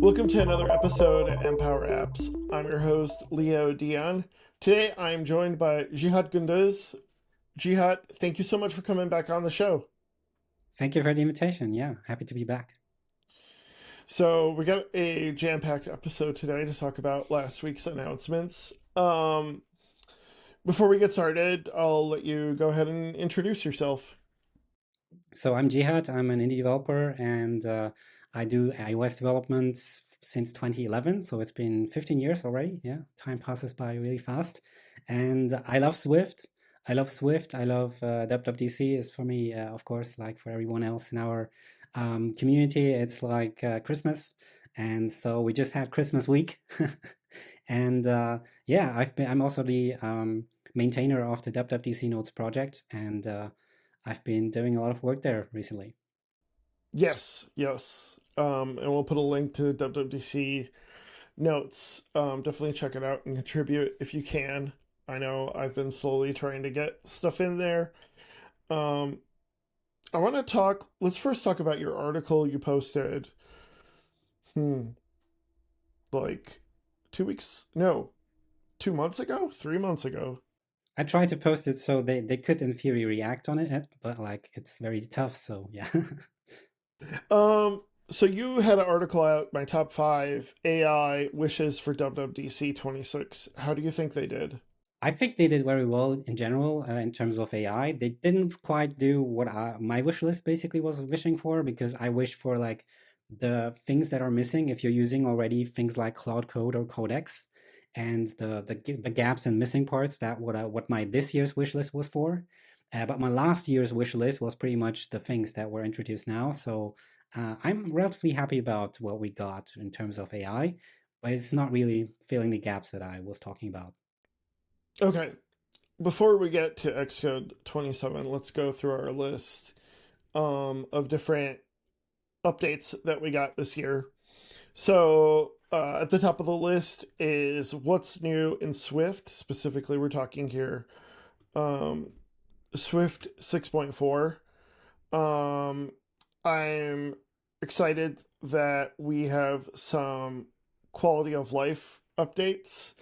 Welcome to another episode of Empower Apps. I'm your host, Leo Dion. Today I'm joined by Cihat Gündüz. Cihat, thank you so much for coming back on the show. Thank you for the invitation. Yeah, happy to be back. So we got a jam-packed episode today to talk about last week's announcements. Before we get started, I'll let you go ahead and introduce yourself. So I'm Jihad. I'm an indie developer, and I do iOS development since 2011. So it's been 15 years already. Yeah, time passes by really fast. And I love Swift. I love Swift. I love WWDC is for me, of course, like for everyone else in our community, it's like Christmas. And so we just had Christmas week. And yeah, I'm also the maintainer of the WWDC Notes project, and I've been doing a lot of work there recently. Yes. And we'll put a link to WWDC notes. Definitely check it out and contribute if you can. I know I've been slowly trying to get stuff in there. Um, I want to talk. Let's first talk about your article you posted. Hmm, like 2 weeks? No, 2 months ago? 3 months ago? I tried to post it so they could in theory react on it, but like it's very tough. So yeah. So you had an article out, my top five AI wishes for WWDC 26. How do you think they did? I think they did very well in general in terms of AI. They didn't quite do what my wish list basically was wishing for, because I wish for like the things that are missing if you're using already things like Cloud Code or Codex, and the gaps and missing parts. That what my this year's wish list was for. But my last year's wish list was pretty much the things that were introduced now. So I'm relatively happy about what we got in terms of AI, but it's not really filling the gaps that I was talking about. Okay, before we get to Xcode 27, let's go through our list of different updates that we got this year. So at the top of the list is what's new in Swift. Specifically, we're talking here um, Swift 6.4. Um, I'm excited that we have some quality of life updates.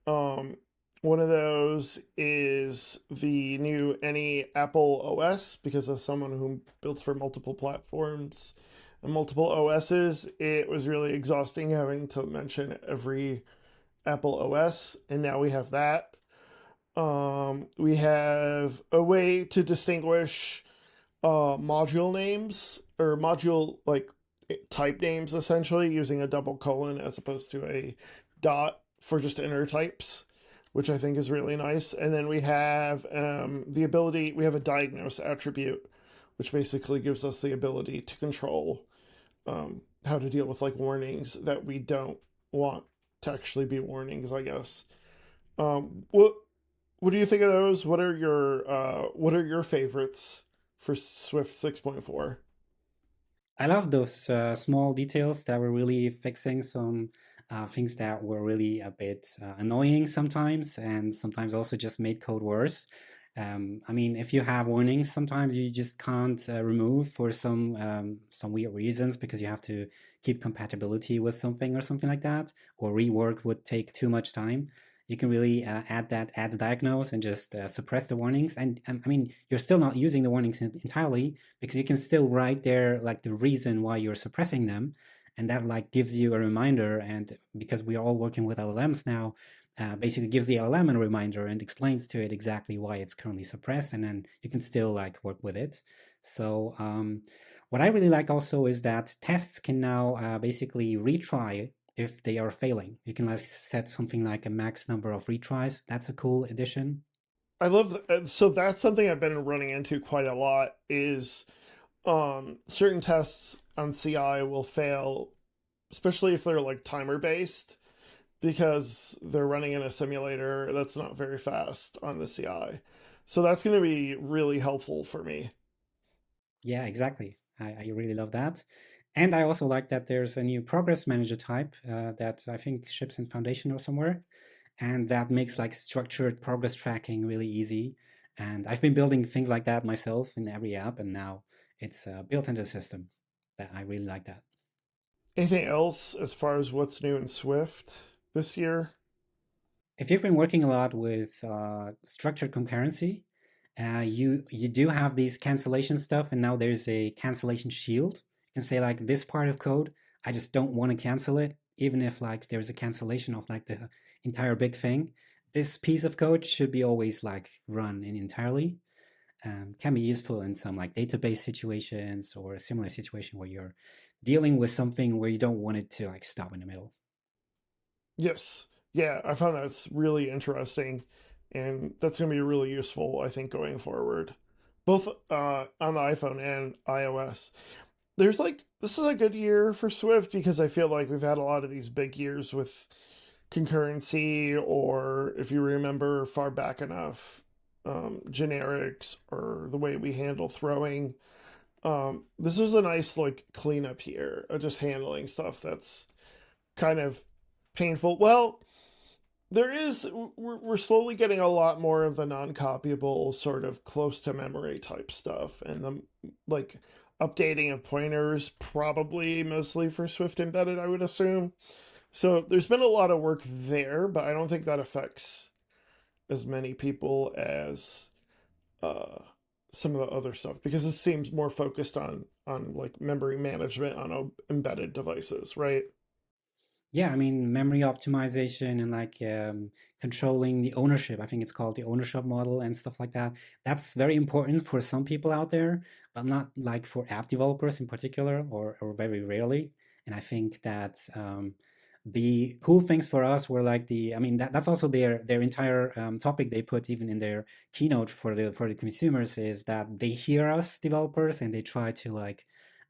Um, One of those is the new Any Apple OS, because as someone who builds for multiple platforms and multiple OSs, it was really exhausting having to mention every Apple OS, and now we have that. We have a way to distinguish module names or module like type names essentially using a double colon as opposed to a dot for just inner types, which I think is really nice. And then we have the ability, we have a diagnose attribute, which basically gives us the ability to control how to deal with like warnings that we don't want to actually be warnings, I guess. What do you think of those? What are your favorites for Swift 6.4? I love those small details that were really fixing some things that were really a bit annoying sometimes, and sometimes also just made code worse. I mean, if you have warnings, sometimes you just can't remove for some weird reasons, because you have to keep compatibility with something or something like that, or rework would take too much time. You can really add diagnose and just suppress the warnings. And I mean, you're still not using the warnings entirely, because you can still write there like the reason why you're suppressing them, and that like gives you a reminder. And because we are all working with LLMs now, basically gives the LLM a reminder and explains to it exactly why it's currently suppressed, and then you can still like work with it. So what I really like also is that tests can now basically retry if they are failing. You can like set something like a max number of retries. That's a cool addition. I love so that's something I've been running into quite a lot is certain tests on CI will fail, especially if they're like timer based, because they're running in a simulator that's not very fast on the CI. So that's going to be really helpful for me. Yeah, exactly. I really love that. And I also like that there's a new progress manager type that I think ships in Foundation or somewhere. And that makes like structured progress tracking really easy. And I've been building things like that myself in every app, and now it's built into the system. That I really like that. Anything else as far as what's new in Swift this year? If you've been working a lot with structured concurrency, you do have these cancellation stuff, and now there's a cancellation shield. You can say like this part of code, I just don't want to cancel it, even if like there's a cancellation of like the entire big thing. This piece of code should be always like run in entirely. Can be useful in some like database situations or a similar situation where you're dealing with something where you don't want it to like stop in the middle. Yes. Yeah, I found that's really interesting, and that's going to be really useful, I think, going forward, both on the iPhone and iOS. There's like, this is a good year for Swift because I feel like we've had a lot of these big years with concurrency, or if you remember far back enough, generics or the way we handle throwing. This was a nice like cleanup year of just handling stuff that's kind of painful. Well, we're slowly getting a lot more of the non-copyable sort of close to memory type stuff, and the like updating of pointers probably mostly for Swift embedded, I would assume. So there's been a lot of work there, but I don't think that affects as many people as uh, some of the other stuff, because this seems more focused on like memory management on embedded devices, right? Yeah, I mean, memory optimization and like controlling the ownership. I think it's called the ownership model and stuff like that. That's very important for some people out there, but not like for app developers in particular, or very rarely. And I think that the cool things for us were like I mean, that's also their entire topic they put even in their keynote for the consumers is that they hear us developers and they try to like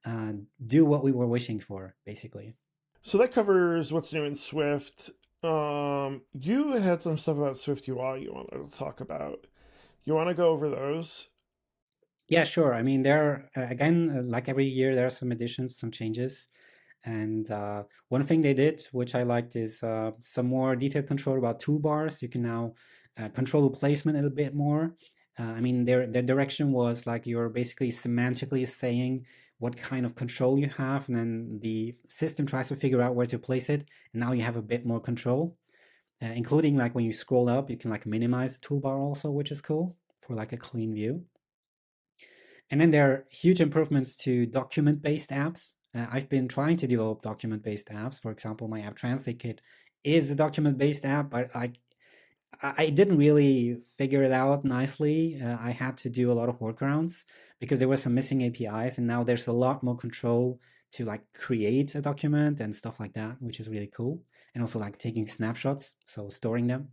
uh, do what we were wishing for, basically. So that covers what's new in Swift. You had some stuff about SwiftUI you wanted to talk about. You want to go over those? Yeah, sure. I mean, there again, like every year, there are some additions, some changes. And one thing they did, which I liked, is some more detailed control about toolbars. You can now control the placement a little bit more. I mean, their direction was like you're basically semantically saying what kind of control you have, and then the system tries to figure out where to place it. And now you have a bit more control, including like when you scroll up, you can like minimize the toolbar also, which is cool for like a clean view. And then there are huge improvements to document-based apps. I've been trying to develop document-based apps. For example, my app translate kit is a document-based app, but I didn't really figure it out nicely. I had to do a lot of workarounds because there were some missing APIs, and now there's a lot more control to like create a document and stuff like that, which is really cool. And also like taking snapshots, so storing them.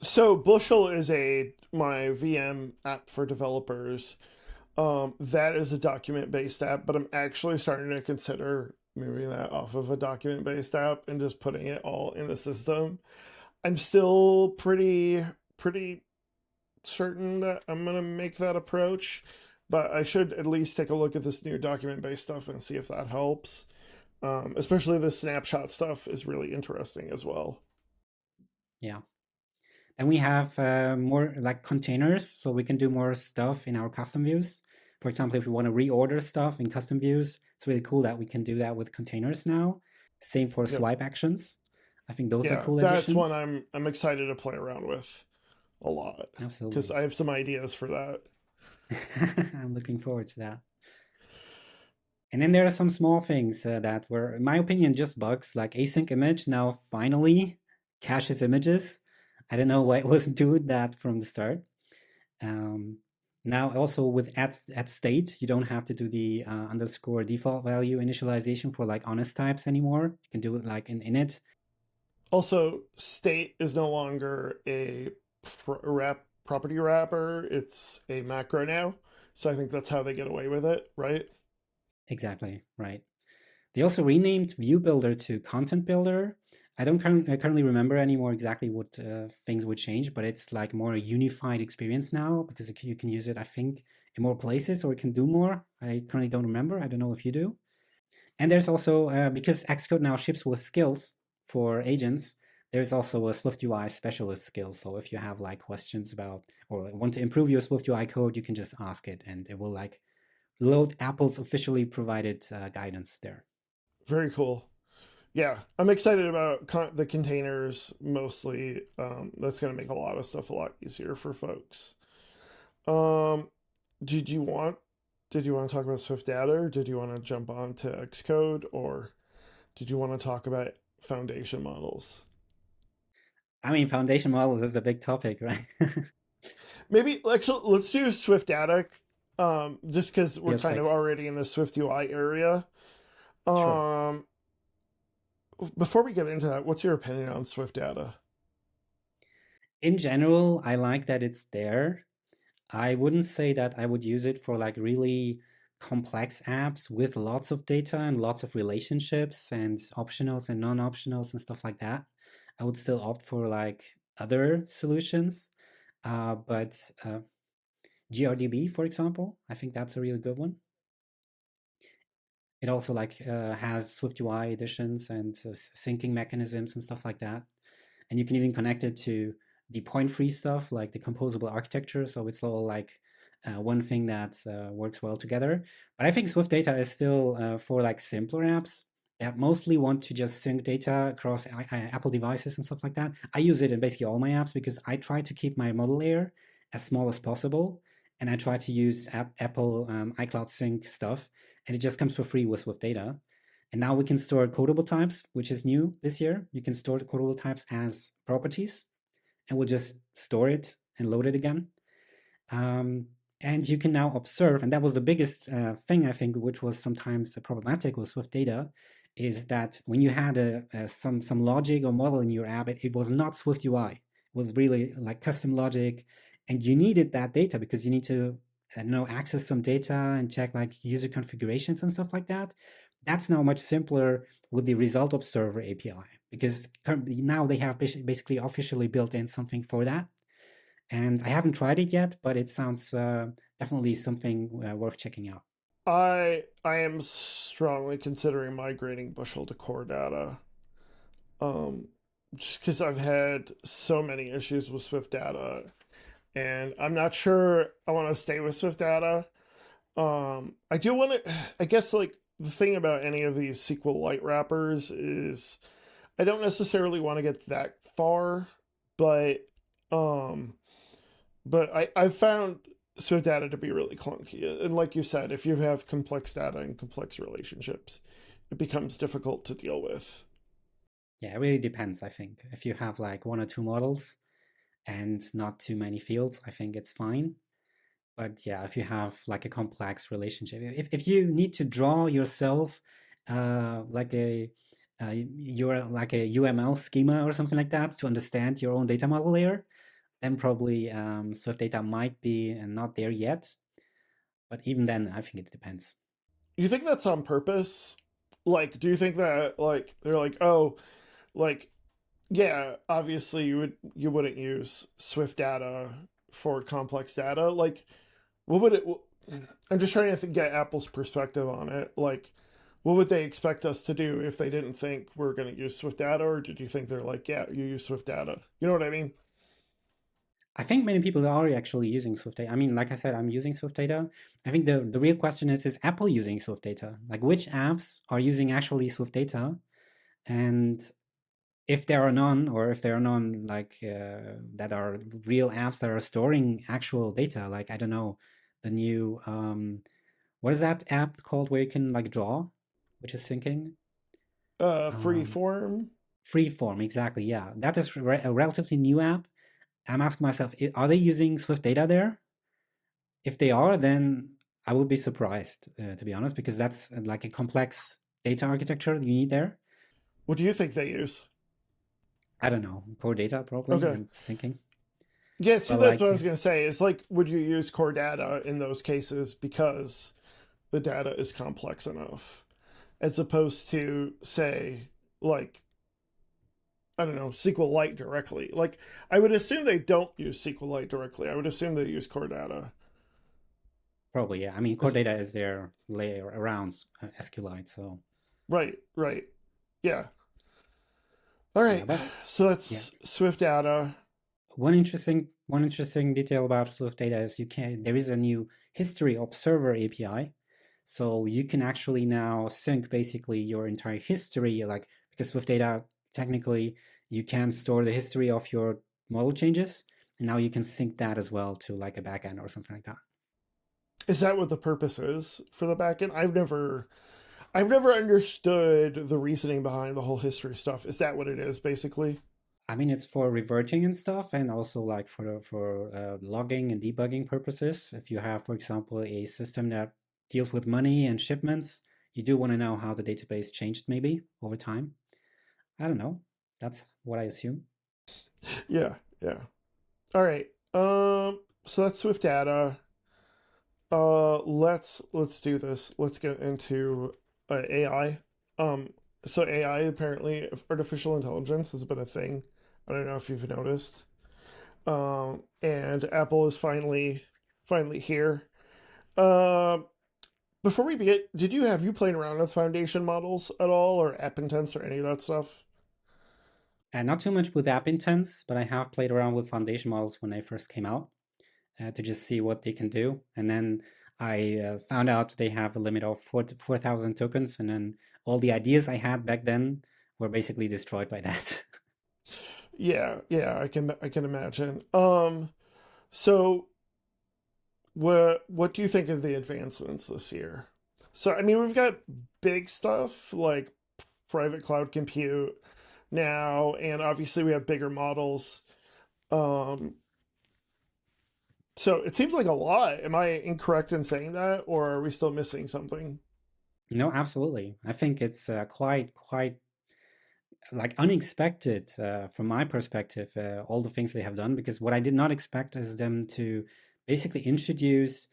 So Bushel is a my VM app for developers. That is a document based app, but I'm actually starting to consider moving that off of a document based app and just putting it all in the system. I'm still pretty certain that I'm gonna make that approach, but I should at least take a look at this new document based stuff and see if that helps. Especially the snapshot stuff is really interesting as well. Yeah. And we have more like containers, so we can do more stuff in our custom views. For example, if we want to reorder stuff in custom views, it's really cool that we can do that with containers now. Same for Yep. swipe actions. I think those are Yeah, cool that's one additions. I'm excited to play around with a lot because Absolutely. I have some ideas for that. I'm looking forward to that. And then there are some small things that were, in my opinion, just bugs, like async image now finally caches images. I don't know why it wasn't doing that from the start. Um, Now also with at state, you don't have to do the underscore default value initialization for like honest types anymore. You can do it like in init. Also, state is no longer a property wrapper; it's a macro now. So I think that's how they get away with it, right? Exactly, right. They also renamed View Builder to Content Builder. I don't currently remember anymore exactly what things would change, but it's like more a unified experience now because you can use it, I think, in more places or it can do more. I currently don't remember. I don't know if you do. And there's also, because Xcode now ships with skills for agents, there's also a SwiftUI specialist skill. So if you have like questions about or like, want to improve your SwiftUI code, you can just ask it and it will like load Apple's officially provided guidance there. Very cool. Yeah, I'm excited about the containers mostly. That's going to make a lot of stuff a lot easier for folks. Um, did you want did you want to talk about SwiftData, or did you want to jump on to Xcode, or did you want to talk about foundation models? I mean, foundation models is a big topic, right? Maybe actually let's do SwiftData, just because we're Real kind of quick. already in the SwiftUI area. Sure. Um, before we get into that, what's your opinion on SwiftData? In general, I like that it's there. I wouldn't say that I would use it for like really complex apps with lots of data and lots of relationships and optionals and non-optionals and stuff like that. I would still opt for like other solutions. But GRDB, for example, I think that's a really good one. It also like has SwiftUI additions and syncing mechanisms and stuff like that. And you can even connect it to the point-free stuff like the composable architecture. So it's all like one thing that works well together. But I think SwiftData is still for like simpler apps that mostly want to just sync data across Apple devices and stuff like that. I use it in basically all my apps because I try to keep my model layer as small as possible. And I try to use Apple iCloud Sync stuff, and it just comes for free with SwiftData. And now we can store codable types, which is new this year. You can store the codable types as properties, and we'll just store it and load it again. Um, and you can now observe, and that was the biggest thing I think, which was sometimes problematic with Swift data, is that when you had some logic or model in your app, it was not Swift UI. It was really like custom logic, and you needed that data because you need to access some data and check like user configurations and stuff like that. That's now much simpler with the result observer API because currently now they have basically officially built in something for that. And I haven't tried it yet, but it sounds definitely something worth checking out. I am strongly considering migrating Bushel to core data. Um, just because I've had so many issues with Swift data, and I'm not sure I want to stay with Swift data. I do want to. I guess like the thing about any of these SQLite wrappers is I don't necessarily want to get that far, but um, I've found Swift data to be really clunky. And like you said, if you have complex data and complex relationships, it becomes difficult to deal with. Yeah, it really depends, I think. If you have like one or two models and not too many fields, I think it's fine. But yeah, if you have like a complex relationship, if you need to draw yourself like a you're like a UML schema or something like that to understand your own data model layer, then probably Swift data might be not there yet. But even then, I think it depends. You think that's on purpose? Like, do you think that like they're like, oh, like yeah, obviously you wouldn't use Swift data for complex data. Like, what would it? I'm just trying to get Apple's perspective on it. Like, what would they expect us to do if they didn't think we're going to use Swift data, or did you think they're like, yeah, you use Swift data? You know what I mean? I think many people are actually using Swift data. I mean, like I said, I'm using Swift data. I think the real question is Apple using Swift data? Like which apps are using actually Swift data? And if there are none, or if there are none like that are real apps that are storing actual data, like I don't know, the new what is that app called where you can like draw, which is syncing? Free Um, form. Freeform, exactly. Yeah, that is a relatively new app. I'm asking myself, are they using Swift data there? If they are, then I would be surprised, to be honest, because that's like a complex data architecture you need there. What do you think they use? I don't know, core data probably Okay. and syncing. Yeah, see, But that's what I like, was going to say. Is like, would you use core data in those cases because the data is complex enough, as opposed to say, like, I don't know, SQLite directly. Like, I would assume they don't use SQLite directly. I would assume they use core data. probably, yeah. I mean, core Is- data is their layer around SQLite. So right, right. Yeah. All yeah, right. but So yeah. that's Swift data. One interesting detail about Swift data is there is a new history observer API. So you can actually now sync basically your entire history, like because with data, technically, you can store the history of your model changes, and now you can sync that as well to like a backend or something like that. Is that what the purpose is for the backend? I've never understood the reasoning behind the whole history stuff. Is that what it is, basically? I mean, it's for reverting and stuff, and also like for logging and debugging purposes. If you have, for example, a system that deals with money and shipments, you do want to know how the database changed maybe over time. I don't know. That's what I assume. Yeah, yeah. All right. So that's Swift data. Let's do this. Let's get into AI. Um, so AI, apparently artificial intelligence has been a thing. I don't know if you've noticed. And Apple is finally here. Um, Before we begin, have you played around with foundation models at all, or app intents, or any of that stuff? And not too much with app intents, but I have played around with foundation models when they first came out to just see what they can do. And then I found out they have a limit of 4,000 tokens. And then all the ideas I had back then were basically destroyed by that. Yeah, yeah, I can imagine. So what do you think of the advancements this year? So I mean, we've got big stuff like private cloud compute now, and obviously we have bigger models. Um, so it seems like a lot. Am I incorrect in saying that, or are we still missing something? No, absolutely. I think it's quite like unexpected from my perspective, all the things they have done, because what I did not expect is them to basically introduce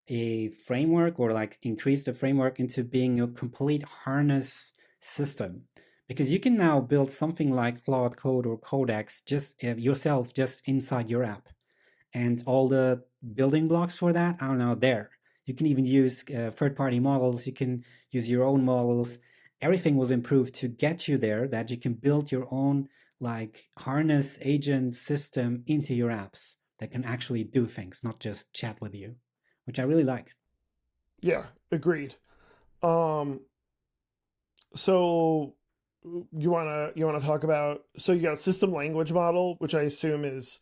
a framework or like increase the framework into being a complete harness system. Because you can now build something like Claude Code or Codex just yourself, just inside your app, and all the building blocks for that are now there. You can even use third-party models. You can use your own models. Everything was improved to get you there that you can build your own like harness agent system into your apps that can actually do things, not just chat with you, which I really like. Yeah, agreed. Um, so you wanna talk about, so you got system language model, which I assume is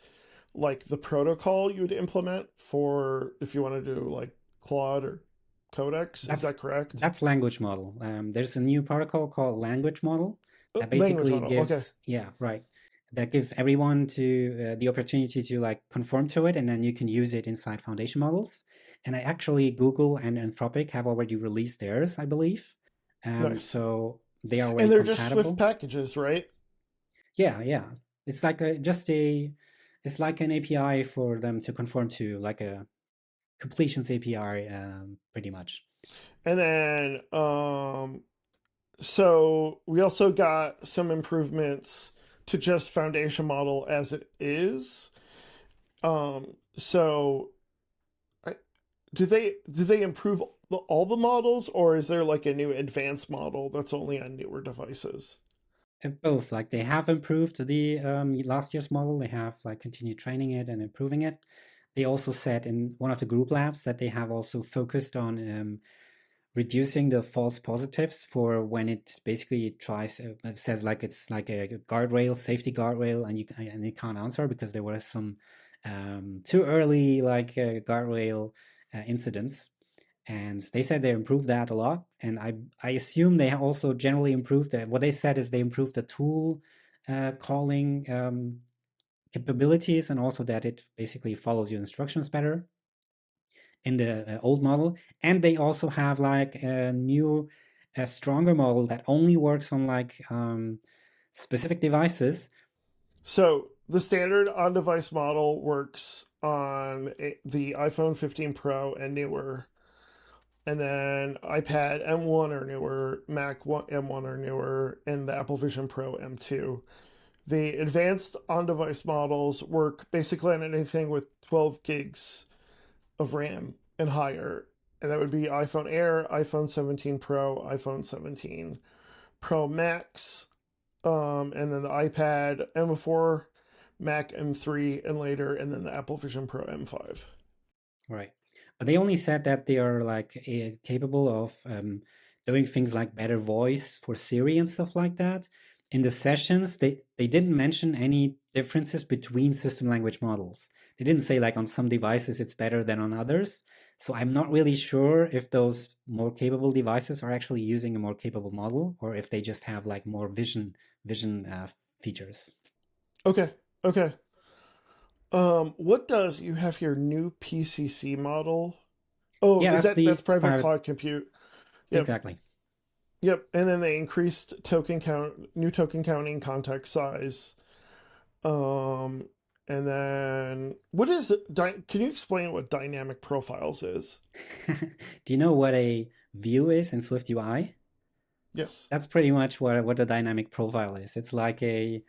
like the protocol you would implement for if you want to do like Claude or Codex. Is That's that correct? that's language model. There's a new protocol called language model that Language basically model. Okay, gives, yeah, right. That gives everyone to the opportunity to like conform to it, and then you can use it inside foundation models. And I actually Google and Anthropic have already released theirs, I believe. nice. So they are already And they're just Swift compatible. packages, right? Yeah, yeah. It's like it's like an API for them to conform to, like a completions API, pretty much. And then so we also got some improvements to just foundation model as it is. So I, do they improve all the models, or is there like a new advanced model that's only on newer devices? Both, like they have improved the last year's model. They have like continued training it and improving it. They also said in one of the group labs that they have also focused on reducing the false positives for when it basically tries it says like it's like a guardrail, safety guardrail, and it can't answer because there were some too early like guardrail incidents, and they said they improved that a lot. And I assume they also generally improved that. What they said is they improved the tool calling capabilities, and also that it basically follows your instructions better in the old model. And they also have like a new a stronger model that only works on like specific devices. So the standard on-device model works on the iPhone 15 Pro and newer, and then iPad M1 or newer, Mac M1 or newer, and the Apple Vision Pro M2. The advanced on-device models work basically on anything with 12 gigs of RAM and higher, and that would be iPhone Air, iPhone 17 Pro, iPhone 17 Pro Max, and then the iPad M4, Mac M3, and later, and then the Apple Vision Pro M5. Right. But they only said that they are like capable of doing things like better voice for Siri and stuff like that. In the sessions, they didn't mention any differences between system language models. They didn't say like on some devices it's better than on others. So I'm not really sure if those more capable devices are actually using a more capable model or if they just have like more vision features. Okay. Okay. What does you have here new PCC model? Oh, Yeah, is that's that's the private private. cloud compute? Yep. Exactly. Yep. And then they increased token count, new token counting, context size. Um, and then what is it? Can you explain what dynamic profiles is? Do you know what a view is in SwiftUI? Yes. That's pretty much what a dynamic profile is. It's like a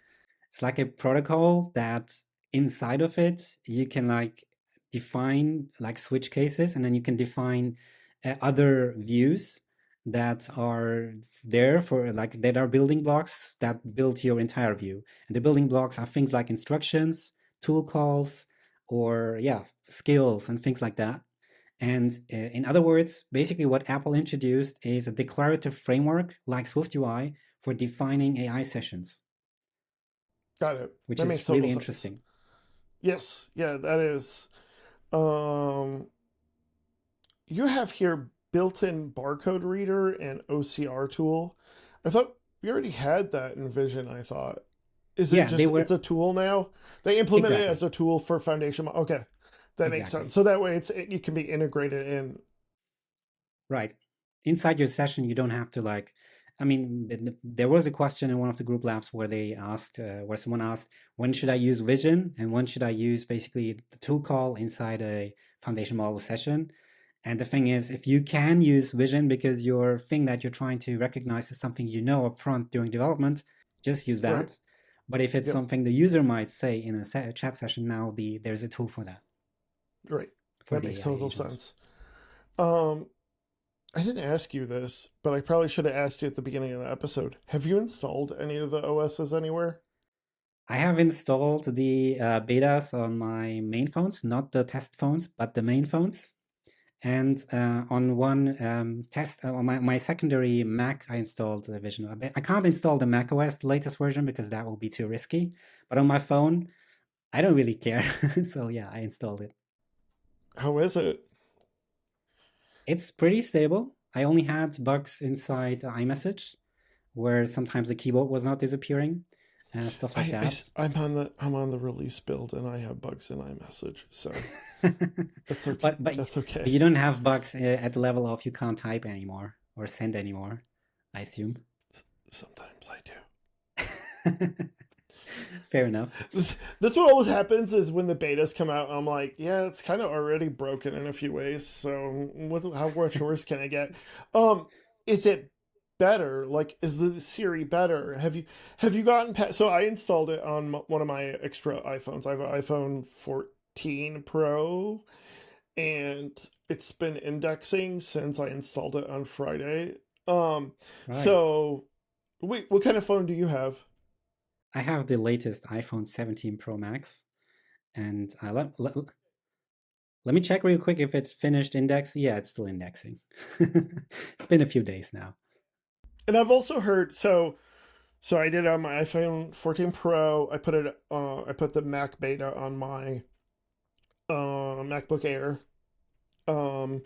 protocol that inside of it you can like define like switch cases, and then you can define other views that are there for like that are building blocks that build your entire view. And the building blocks are things like instructions, tool calls, or yeah, skills and things like that. And in other words, basically what Apple introduced is a declarative framework like SwiftUI for defining AI sessions, Got it. which That is makes total really sense. interesting. Yes. Yeah, that is. Um, you have here built-in barcode reader and OCR tool. I thought we already had that in Vision, I thought. Is it Yeah, they just it's were a tool now? They implemented it as exactly, a tool for foundation. Okay. That makes sense. exactly. So that way it can be integrated in. Right. Inside your session, you don't have to like, I mean, there was a question in one of the group labs where they asked, where someone asked, when should I use Vision and when should I use basically the tool call inside a foundation model session? And the thing is, if you can use Vision because your thing that you're trying to recognize is something you know upfront during development, just use Right. that. But if it's Yep. something the user might say in a chat session now, there's a tool for that, Right. for That the makes AI total agent. sense. Um, I didn't ask you this, but I probably should have asked you at the beginning of the episode. Have you installed any of the OSs anywhere? I have installed the betas on my main phones, not the test phones, but the main phones. And on one test, on my secondary Mac, I installed the Vision. I can't install the Mac OS latest version because that will be too risky. But on my phone, I don't really care. So yeah, I installed it. How is it? It's pretty stable. I only had bugs inside iMessage where sometimes the keyboard was not disappearing and stuff like that. I'm on the release build and I have bugs in iMessage, so that's okay. but but That's but okay. you don't have bugs at the level of you can't type anymore or send anymore, I assume. Sometimes I do. Fair enough. This what always happens is when the betas come out, I'm like, yeah, it's kind of already broken in a few ways. So how much worse can I get? Um, is it better? Like, is the Siri better? Have you gotten past? So I installed it on one of my extra iPhones. I have an iPhone 14 Pro, and it's been indexing since I installed it on Friday. Right. So wait, what kind of phone do you have? I have the latest iPhone 17 Pro Max, and let me check real quick if it's finished index. Yeah, it's still indexing. It's been a few days now. And I've also heard so I did on my iPhone 14 Pro. I put the Mac beta on my MacBook Air. Um,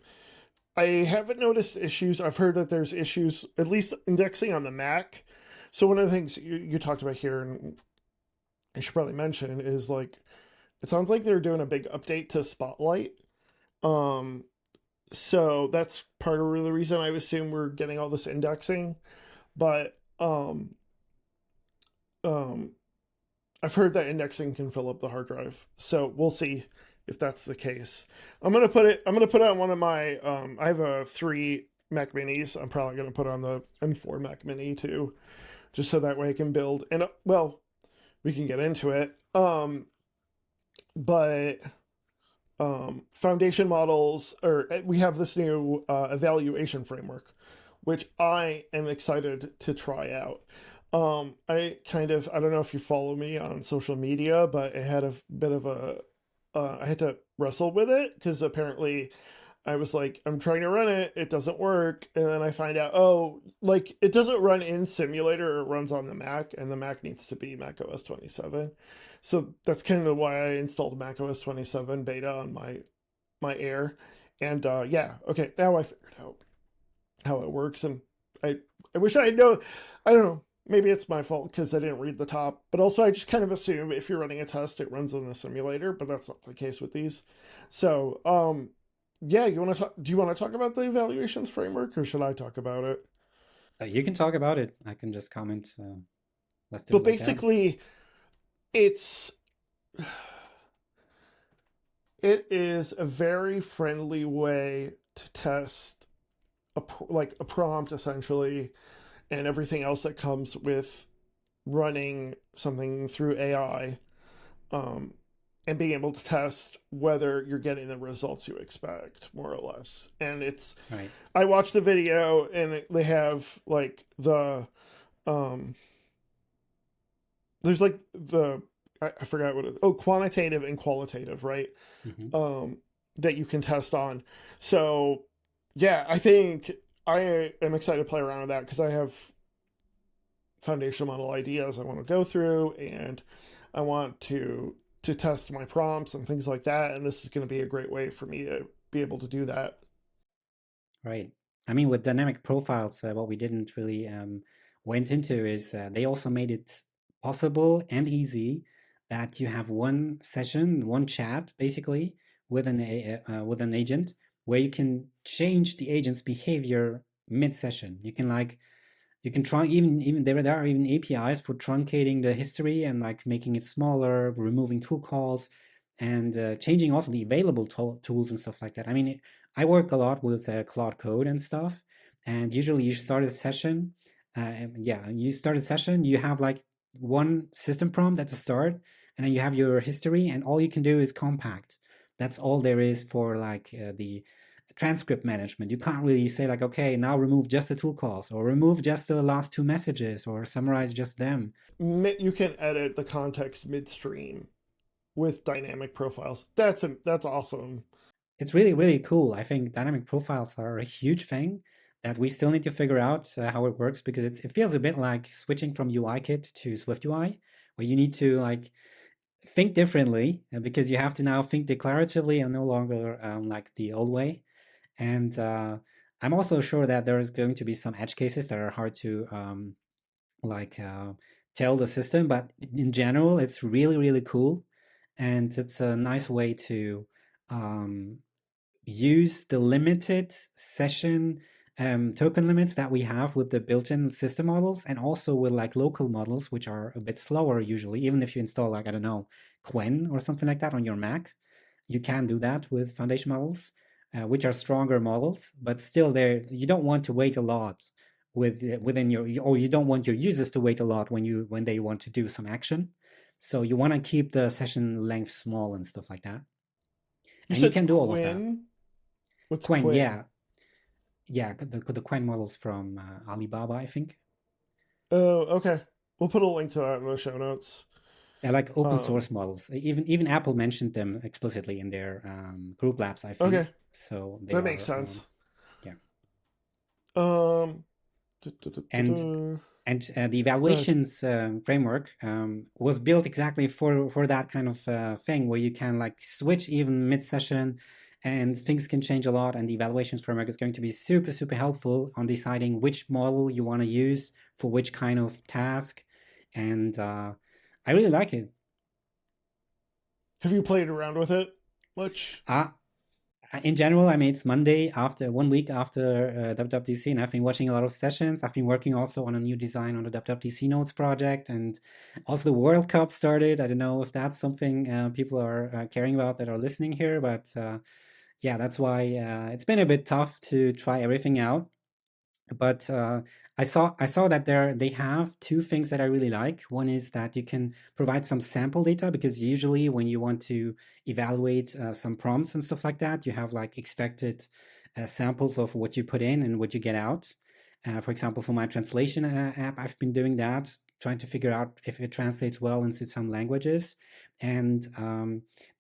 I haven't noticed issues. I've heard that there's issues at least indexing on the Mac. So one of the things you talked about here, and I should probably mention, is like it sounds like they're doing a big update to Spotlight. Um, so that's part of the reason I assume we're getting all this indexing. But um, I've heard that indexing can fill up the hard drive, so we'll see if that's the case. I'm gonna put it on one of my. I have a three Mac Minis. I'm probably gonna put it on the M4 Mac Mini too, just so that way I can build. And well, we can get into it. But foundation models, or we have this new evaluation framework, which I am excited to try out. I don't know if you follow me on social media, but it had a bit of a, I had to wrestle with it because apparently I was like, I'm trying to run it, it doesn't work, and then I find out, oh, like it doesn't run in simulator, it runs on the Mac, and the Mac needs to be Mac OS 27. So that's kind of why I installed Mac OS 27 beta on my Air. And yeah, okay, now I figured out how it works, and I I wish I know. I don't know. Maybe it's my fault because I didn't read the top, but also I just kind of assume if you're running a test, it runs on the simulator, but that's not the case with these. So, yeah, you want to talk? Do you want to talk about the evaluations framework, or should I talk about it? You can talk about it. I can just comment. Let's do But it like that. basically, it's it is a very friendly way to test like a prompt essentially, and everything else that comes with running something through AI, um, and being able to test whether you're getting the results you expect, more or less. And it's, Right. I watched the video and they have like um, there's like I forgot what it is. Oh, quantitative and qualitative, right? Hmm. Um, that you can test on. So, yeah, I think I am excited to play around with that because I have foundation model ideas I want to go through, and I want to test my prompts and things like that. And this is going to be a great way for me to be able to do that. Right. I mean, with dynamic profiles, what we didn't really went into is they also made it possible and easy that you have one session, one chat, basically with an agent, where you can change the agent's behavior mid-session. You can like you can try even there are even APIs for truncating the history and like making it smaller, removing tool calls, and changing also the available tools and stuff like that. I mean, I work a lot with Claude Code and stuff, and usually you start a session. Yeah, you start a session. You have like one system prompt at the start, and then you have your history, and all you can do is compact. That's all there is for like the transcript management. You can't really say like, okay, now remove just the tool calls or remove just the last two messages or summarize just them. You can edit the context midstream with dynamic profiles. That's awesome. It's really, really cool. I think dynamic profiles are a huge thing that we still need to figure out how it works because it feels a bit like switching from UIKit to SwiftUI, where you need to like think differently because you have to now think declaratively and no longer like the old way. And I'm also sure that there's going to be some edge cases that are hard to like tell the system, but in general it's really, really cool, and it's a nice way to um, use the limited session token limits that we have with the built-in system models, and also with like local models which are a bit slower usually. Even if you install like, I don't know, Quen or something like that on your Mac, you can do that with foundation models, which are stronger models, but still there you don't want to wait a lot within your, or you don't want your users to wait a lot when they want to do some action. So you want to keep the session length small and stuff like that, You and you said can do all of that. Quinn. What's Quen, Quinn? yeah, yeah, the Quen models from Alibaba, I think. Oh, okay. We'll put a link to that in the show notes. They're like open Um, source models. Even Apple mentioned them explicitly in their group labs, I okay, think. So they that makes are, sense. yeah. Um, And the Go ahead. evaluations framework was built exactly for that kind of thing where you can like switch even mid-session and things can change a lot, and the evaluations framework is going to be super, super helpful on deciding which model you want to use for which kind of task. And I really like it. Have you played around with it much? uh, in general, I mean, it's Monday after 1 week after WWDC, and I've been watching a lot of sessions. I've been working also on a new design on the WWDC Notes project, and also the World Cup started. I don't know if that's something people are caring about that are listening here, but yeah, that's why it's been a bit tough to try everything out. But I saw that they have two things that I really like. One is that you can provide some sample data, because usually when you want to evaluate some prompts and stuff like that, you have like expected samples of what you put in and what you get out. For example, for my translation app, I've been doing that, trying to figure out if it translates well into some languages. And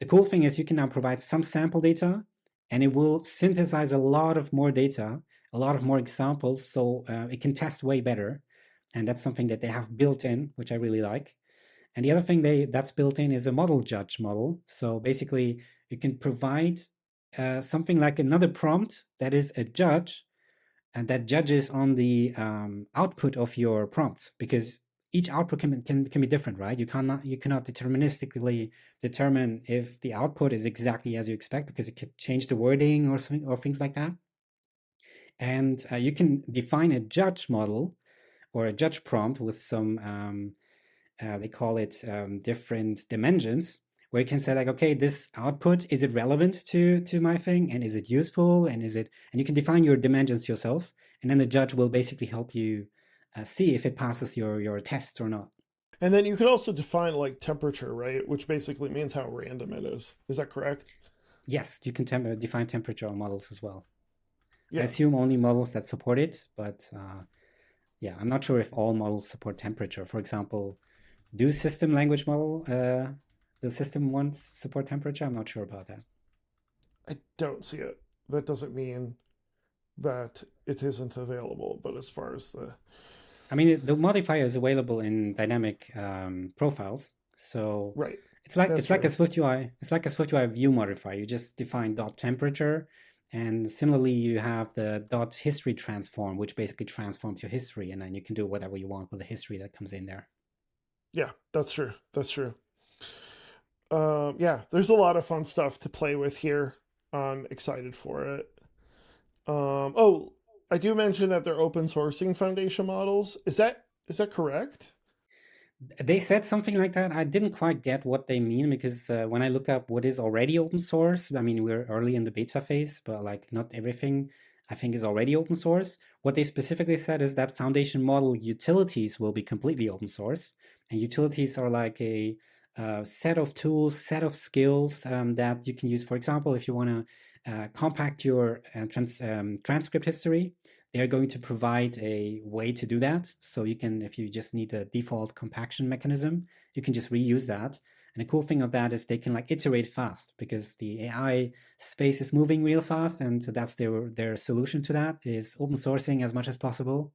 the cool thing is you can now provide some sample data, and it will synthesize a lot of more data, a lot of more examples, so it can test way better. And that's something that they have built in, which I really like. And the other thing that's built in is a model judge model. So basically, you can provide something like another prompt that is a judge and that judges on the output of your prompts, because each output can be different, right? You cannot deterministically determine if the output is exactly as you expect, because it could change the wording or something or things like that. And you can define a judge model or a judge prompt with some they call it different dimensions, where you can say like, okay, this output, is it relevant to my thing, and is it useful, and you can define your dimensions yourself, and then the judge will basically help you see if it passes your test or not. And then you could also define like temperature, right? Which basically means how random it is. Is that correct? Yes, you can define temperature on models as well. I Yeah. assume only models that support it, but yeah, I'm not sure if all models support temperature. For example, do system language model the system ones support temperature? I'm not sure about that. I don't see it. That doesn't mean that it isn't available, but as far as the I mean, the modifier is available in dynamic profiles, so right, it's like that's it's like a true. SwiftUI. It's like a SwiftUI view modifier. You just define dot temperature, and similarly, you have the dot history transform, which basically transforms your history, and then you can do whatever you want with the history that comes in there. Yeah, that's true. That's true. Yeah, there's a lot of fun stuff to play with here. I'm excited for it. Oh, I do mention that they're open sourcing foundation models. Is that correct? They said something like that. I didn't quite get what they mean, because when I look up what is already open source, I mean, we're early in the beta phase, but like not everything I think is already open source. What they specifically said is that foundation model utilities will be completely open source. And utilities are like a set of tools, set of skills that you can use. For example, if you want to compact your transcript history, they're going to provide a way to do that. So you can, if you just need a default compaction mechanism, you can just reuse that. And the cool thing of that is they can like iterate fast, because the AI space is moving real fast, and so that's their solution to that is open sourcing as much as possible.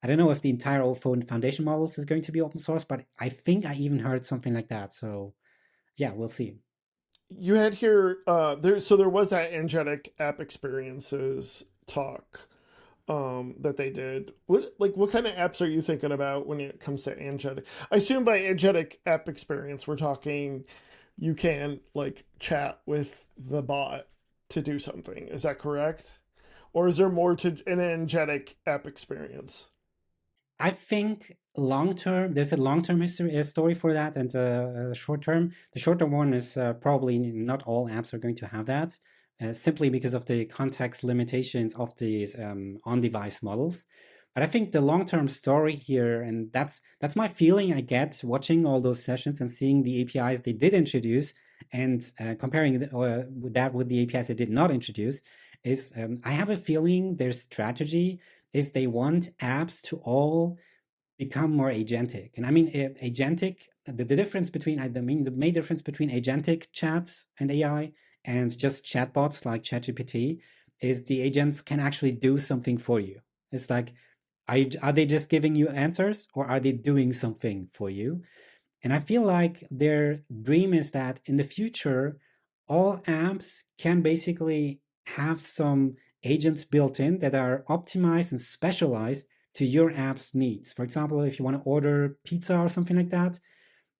I don't know if the entire phone foundation models is going to be open source, but I think I even heard something like that. So yeah, we'll see. You had here there was that Angelic app experiences talk that they did. What kind of apps are you thinking about when it comes to Angelic? I assume by Angelic app experience we're talking you can like chat with the bot to do something. Is that correct? Or is there more to an Angelic app experience? I think long term, there's a long term history story for that, and a short term. The short term one is probably not all apps are going to have that, simply because of the context limitations of these on device models. But I think the long term story here, and that's my feeling I get watching all those sessions and seeing the APIs they did introduce, and comparing that with the APIs they did not introduce, is I have a feeling their strategy is they want apps to all become more agentic. And I mean, agentic, the difference between, I mean, the main difference between agentic chats and AI and just chatbots like ChatGPT is the agents can actually do something for you. It's like, are they just giving you answers, or are they doing something for you? And I feel like their dream is that in the future, all apps can basically have some agents built in that are optimized and specialized to your app's needs. For example, if you want to order pizza or something like that,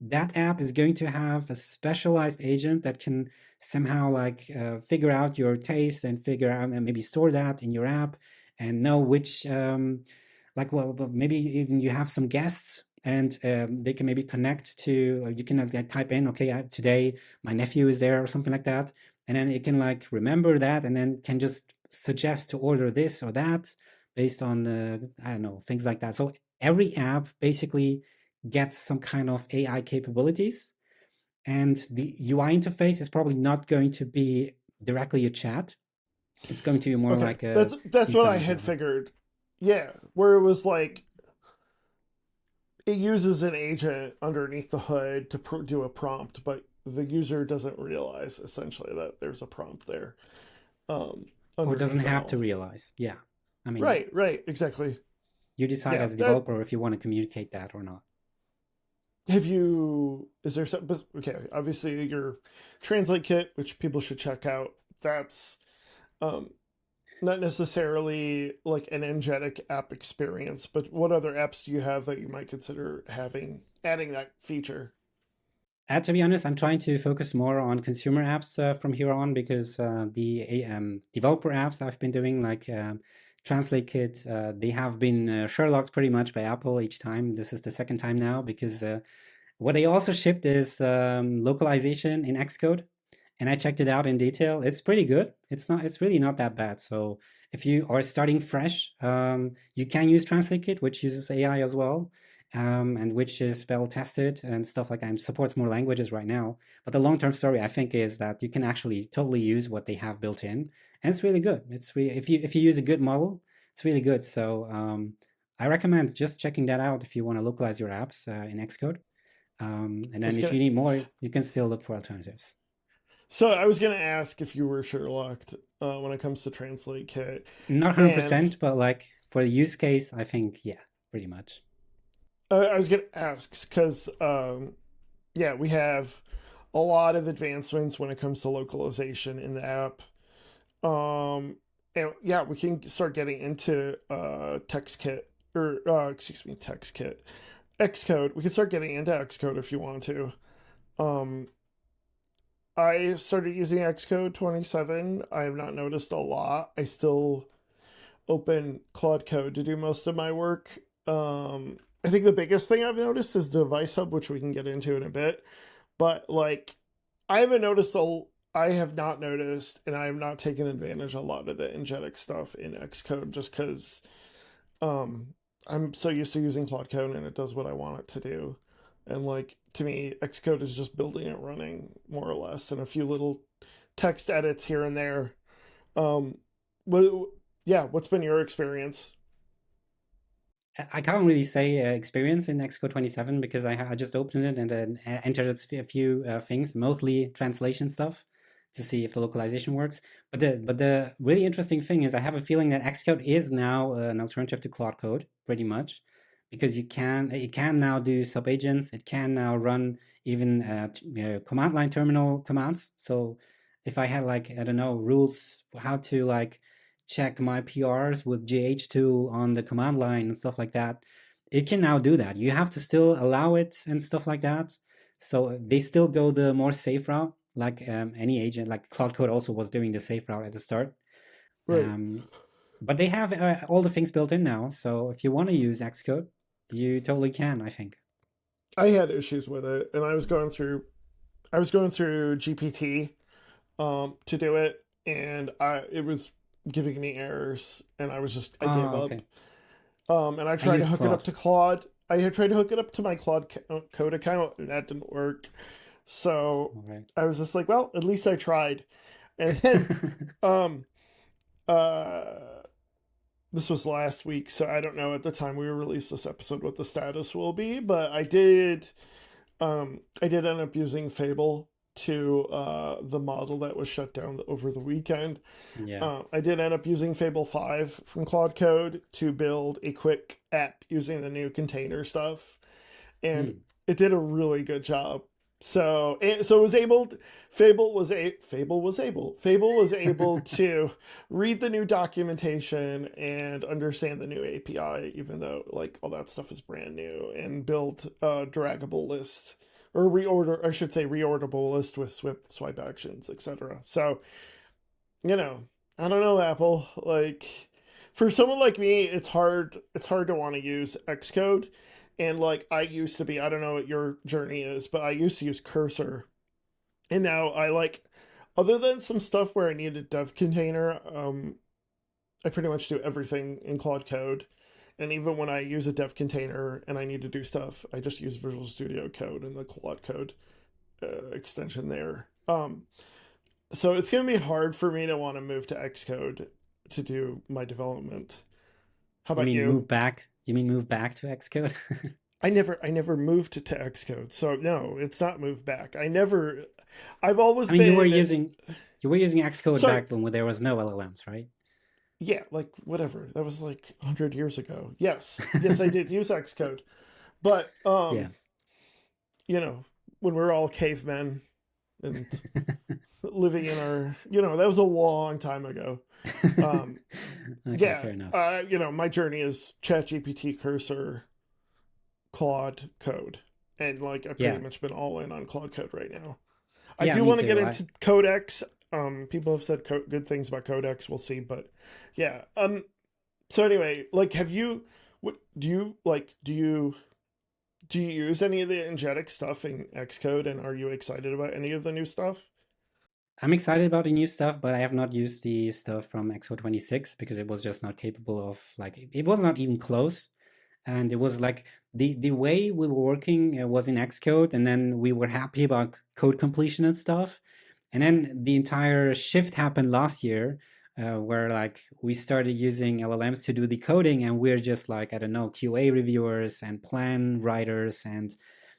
that app is going to have a specialized agent that can somehow like figure out your taste and figure out and maybe store that in your app and know which well, maybe even you have some guests, and they can maybe connect to, you can like type in, okay, today my nephew is there or something like that, and then it can like remember that and then can just suggest to order this or that based on I don't know, things like that. So every app basically gets some kind of AI capabilities, and the UI interface is probably not going to be directly a chat. It's going to be more Okay, like a that's what I design had driven. figured. Yeah, where it was like it uses an agent underneath the hood to do a prompt, but the user doesn't realize essentially that there's a prompt there. um, Or doesn't underneath it have to all. realize. Yeah. I mean, Right, right, exactly. you decide Yeah, as a that developer if you want to communicate that or not. have you. Is there some? Okay, obviously your translate kit, which people should check out. That's um, not necessarily like an energetic app experience, but what other apps do you have that you might consider having adding that feature? To be honest, I'm trying to focus more on consumer apps from here on because the developer apps I've been doing, like Translate Kit, they have been Sherlocked pretty much by Apple each time. This is the second time now because what they also shipped is localization in Xcode, and I checked it out in detail. It's pretty good. It's really not that bad. So if you are starting fresh, you can use Translate Kit, which uses AI as well, and which is spell tested and stuff like that, and supports more languages right now. But the long term story, I think, is that you can actually totally use what they have built in, and it's really good. It's really if you use a good model, it's really good. So I recommend just checking that out if you want to localize your apps in Xcode. And I then was if gonna. you need more, you can still look for alternatives. So I was gonna ask if you were Sherlocked when it comes to translate kit, Not and 100%, but like for the use case, I think, yeah, pretty much. I was gonna ask because yeah, we have a lot of advancements when it comes to localization in the app. Um, and yeah, we can start getting into text kit or excuse me, text kit, Xcode. We can start getting into Xcode if you want to. Um, I started using Xcode 27. I have not noticed a lot. I still open Claude Code to do most of my work. I think the biggest thing I've noticed is Device Hub, which we can get into in a bit. But like, I haven't noticed a. I have not noticed, and I have not taken advantage of a lot of the energetic stuff in Xcode just because um, I'm so used to using Claude Code and it does what I want it to do. And like to me, Xcode is just building it running more or less, and a few little text edits here and there. Um, what, yeah, what's been your experience? I can't really say experience in Xcode 27 because I just opened it and then entered a few things, mostly translation stuff, to see if the localization works. But the really interesting thing is I have a feeling that Xcode is now an alternative to Claude Code, pretty much, because it can now do sub agents. It can now run even command line terminal commands. So if I had like I don't know rules how to like check my PRs with GH tool on the command line and stuff like that, it can now do that. You have to still allow it and stuff like that. So they still go the more safe route, like any agent, like Cloud Code also was doing the safe route at the start. Right. Um, but they have all the things built in now. So if you want to use Xcode, you totally can, I think. I had issues with it, and I was going through GPT to do it, and I it was giving me errors, and I gave Oh, up. okay. And I I tried to used hook it up Claude. to Claude. I had tried to hook it up to my Claude Code account, and that didn't work. So All right. I was just like, well, at least I tried. And then um, uh, this was last week, so I don't know at the time we release this episode what the status will be, but I did end up using Fable to the model that was shut down over the weekend. Yeah. I did end up using Fable 5 from Claude Code to build a quick app using the new container stuff, and Hmm. it did a really good job. So it was able to, Fable was able to read the new documentation and understand the new API, even though like all that stuff is brand new, and build a draggable list or reorder, I should say reorderable list with swipe actions, etc. So I don't know, Apple. Like, for someone like me, it's hard to want to use Xcode. And like I used to be, I don't know what your journey is, but I used to use Cursor. And now I like, other than some stuff where I need a dev container, I pretty much do everything in Claude Code. And even when I use a dev container and I need to do stuff, I just use Visual Studio Code and the Claude Code extension there. So it's going to be hard for me to want to move to Xcode to do my development. How You about mean you? move back? You mean move back to Xcode? I never moved to Xcode. So no, it's not moved back. I've always I mean, you were been using You were using Xcode Sorry. back when there was no LLMs, right? Yeah, like whatever. That was like 100 years ago. Yes. Yes, I did use Xcode. But Yeah. you know, when we were all cavemen and living in our, that was a long time ago. Um Okay, yeah, fair enough. my journey is ChatGPT, Cursor, Claude Code. And like I've pretty Yeah. much been all in on Claude Code right now. I Yeah, do me want to get too. I into Codex. People have said good things about Codex. We'll see, but yeah. So anyway, like, have you? What do you like? Do you use any of the agentic stuff in Xcode, and are you excited about any of the new stuff? I'm excited about the new stuff, but I have not used the stuff from Xcode 26 because it was just not capable of like it was not even close. And it was like the way we were working was in Xcode, and then we were happy about code completion and stuff. And then the entire shift happened last year, where like we started using LLMs to do the coding, and we're just like, I don't know, QA reviewers and plan writers and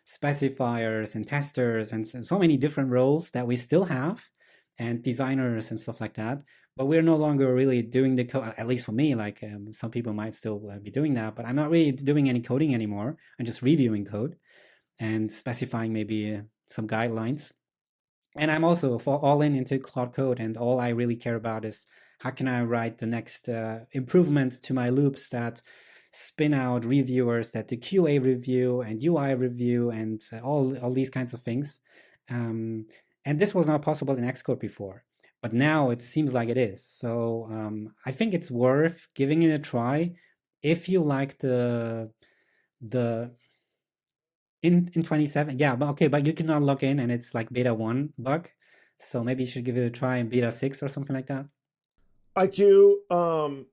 specifiers and testers and so many different roles that we still have, and designers and stuff like that. But we're no longer really doing the code, at least for me. Like some people might still be doing that, but I'm not really doing any coding anymore. I'm just reviewing code and specifying maybe some guidelines. And I'm also all in into Cloud Code, and all I really care about is how can I write the next improvements to my loops that spin out reviewers that do QA review and UI review and all these kinds of things. Um, and this was not possible in Xcode before, but now it seems like it is. So I think it's worth giving it a try if you like the in 27. Yeah, but okay, but you cannot log in, and it's like beta 1 bug. So maybe you should give it a try in beta 6 or something like that. I do. I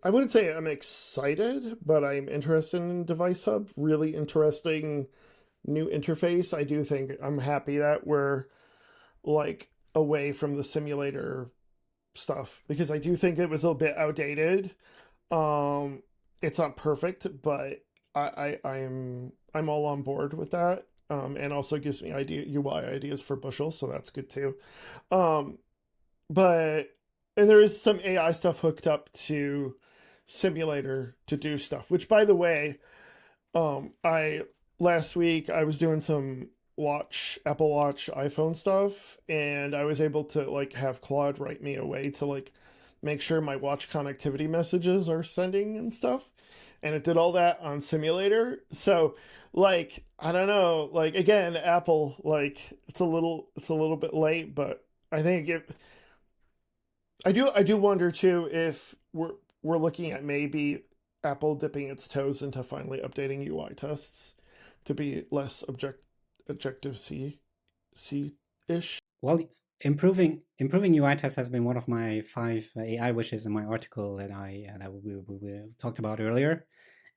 wouldn't say I'm excited, but I'm interested in Device Hub. Really interesting new interface. I do think I'm happy that we're like away from the simulator stuff because I do think it was a bit outdated. Um, it's not perfect, but I'm all on board with that. And also gives me UI ideas for Bushel, so that's good too. Um, but and there is some AI stuff hooked up to simulator to do stuff. Which, by the way, I last week I was doing some Apple Watch, iPhone stuff, and I was able to like have Claude write me a way to like make sure my watch connectivity messages are sending and stuff. And it did all that on simulator. So like I don't know, like again, Apple, like it's a little bit late, but I think I do wonder too if we're looking at maybe Apple dipping its toes into finally updating UI tests to be less objective C ish. Well, improving UI tests has been one of my 5 AI wishes in my article that we talked about earlier.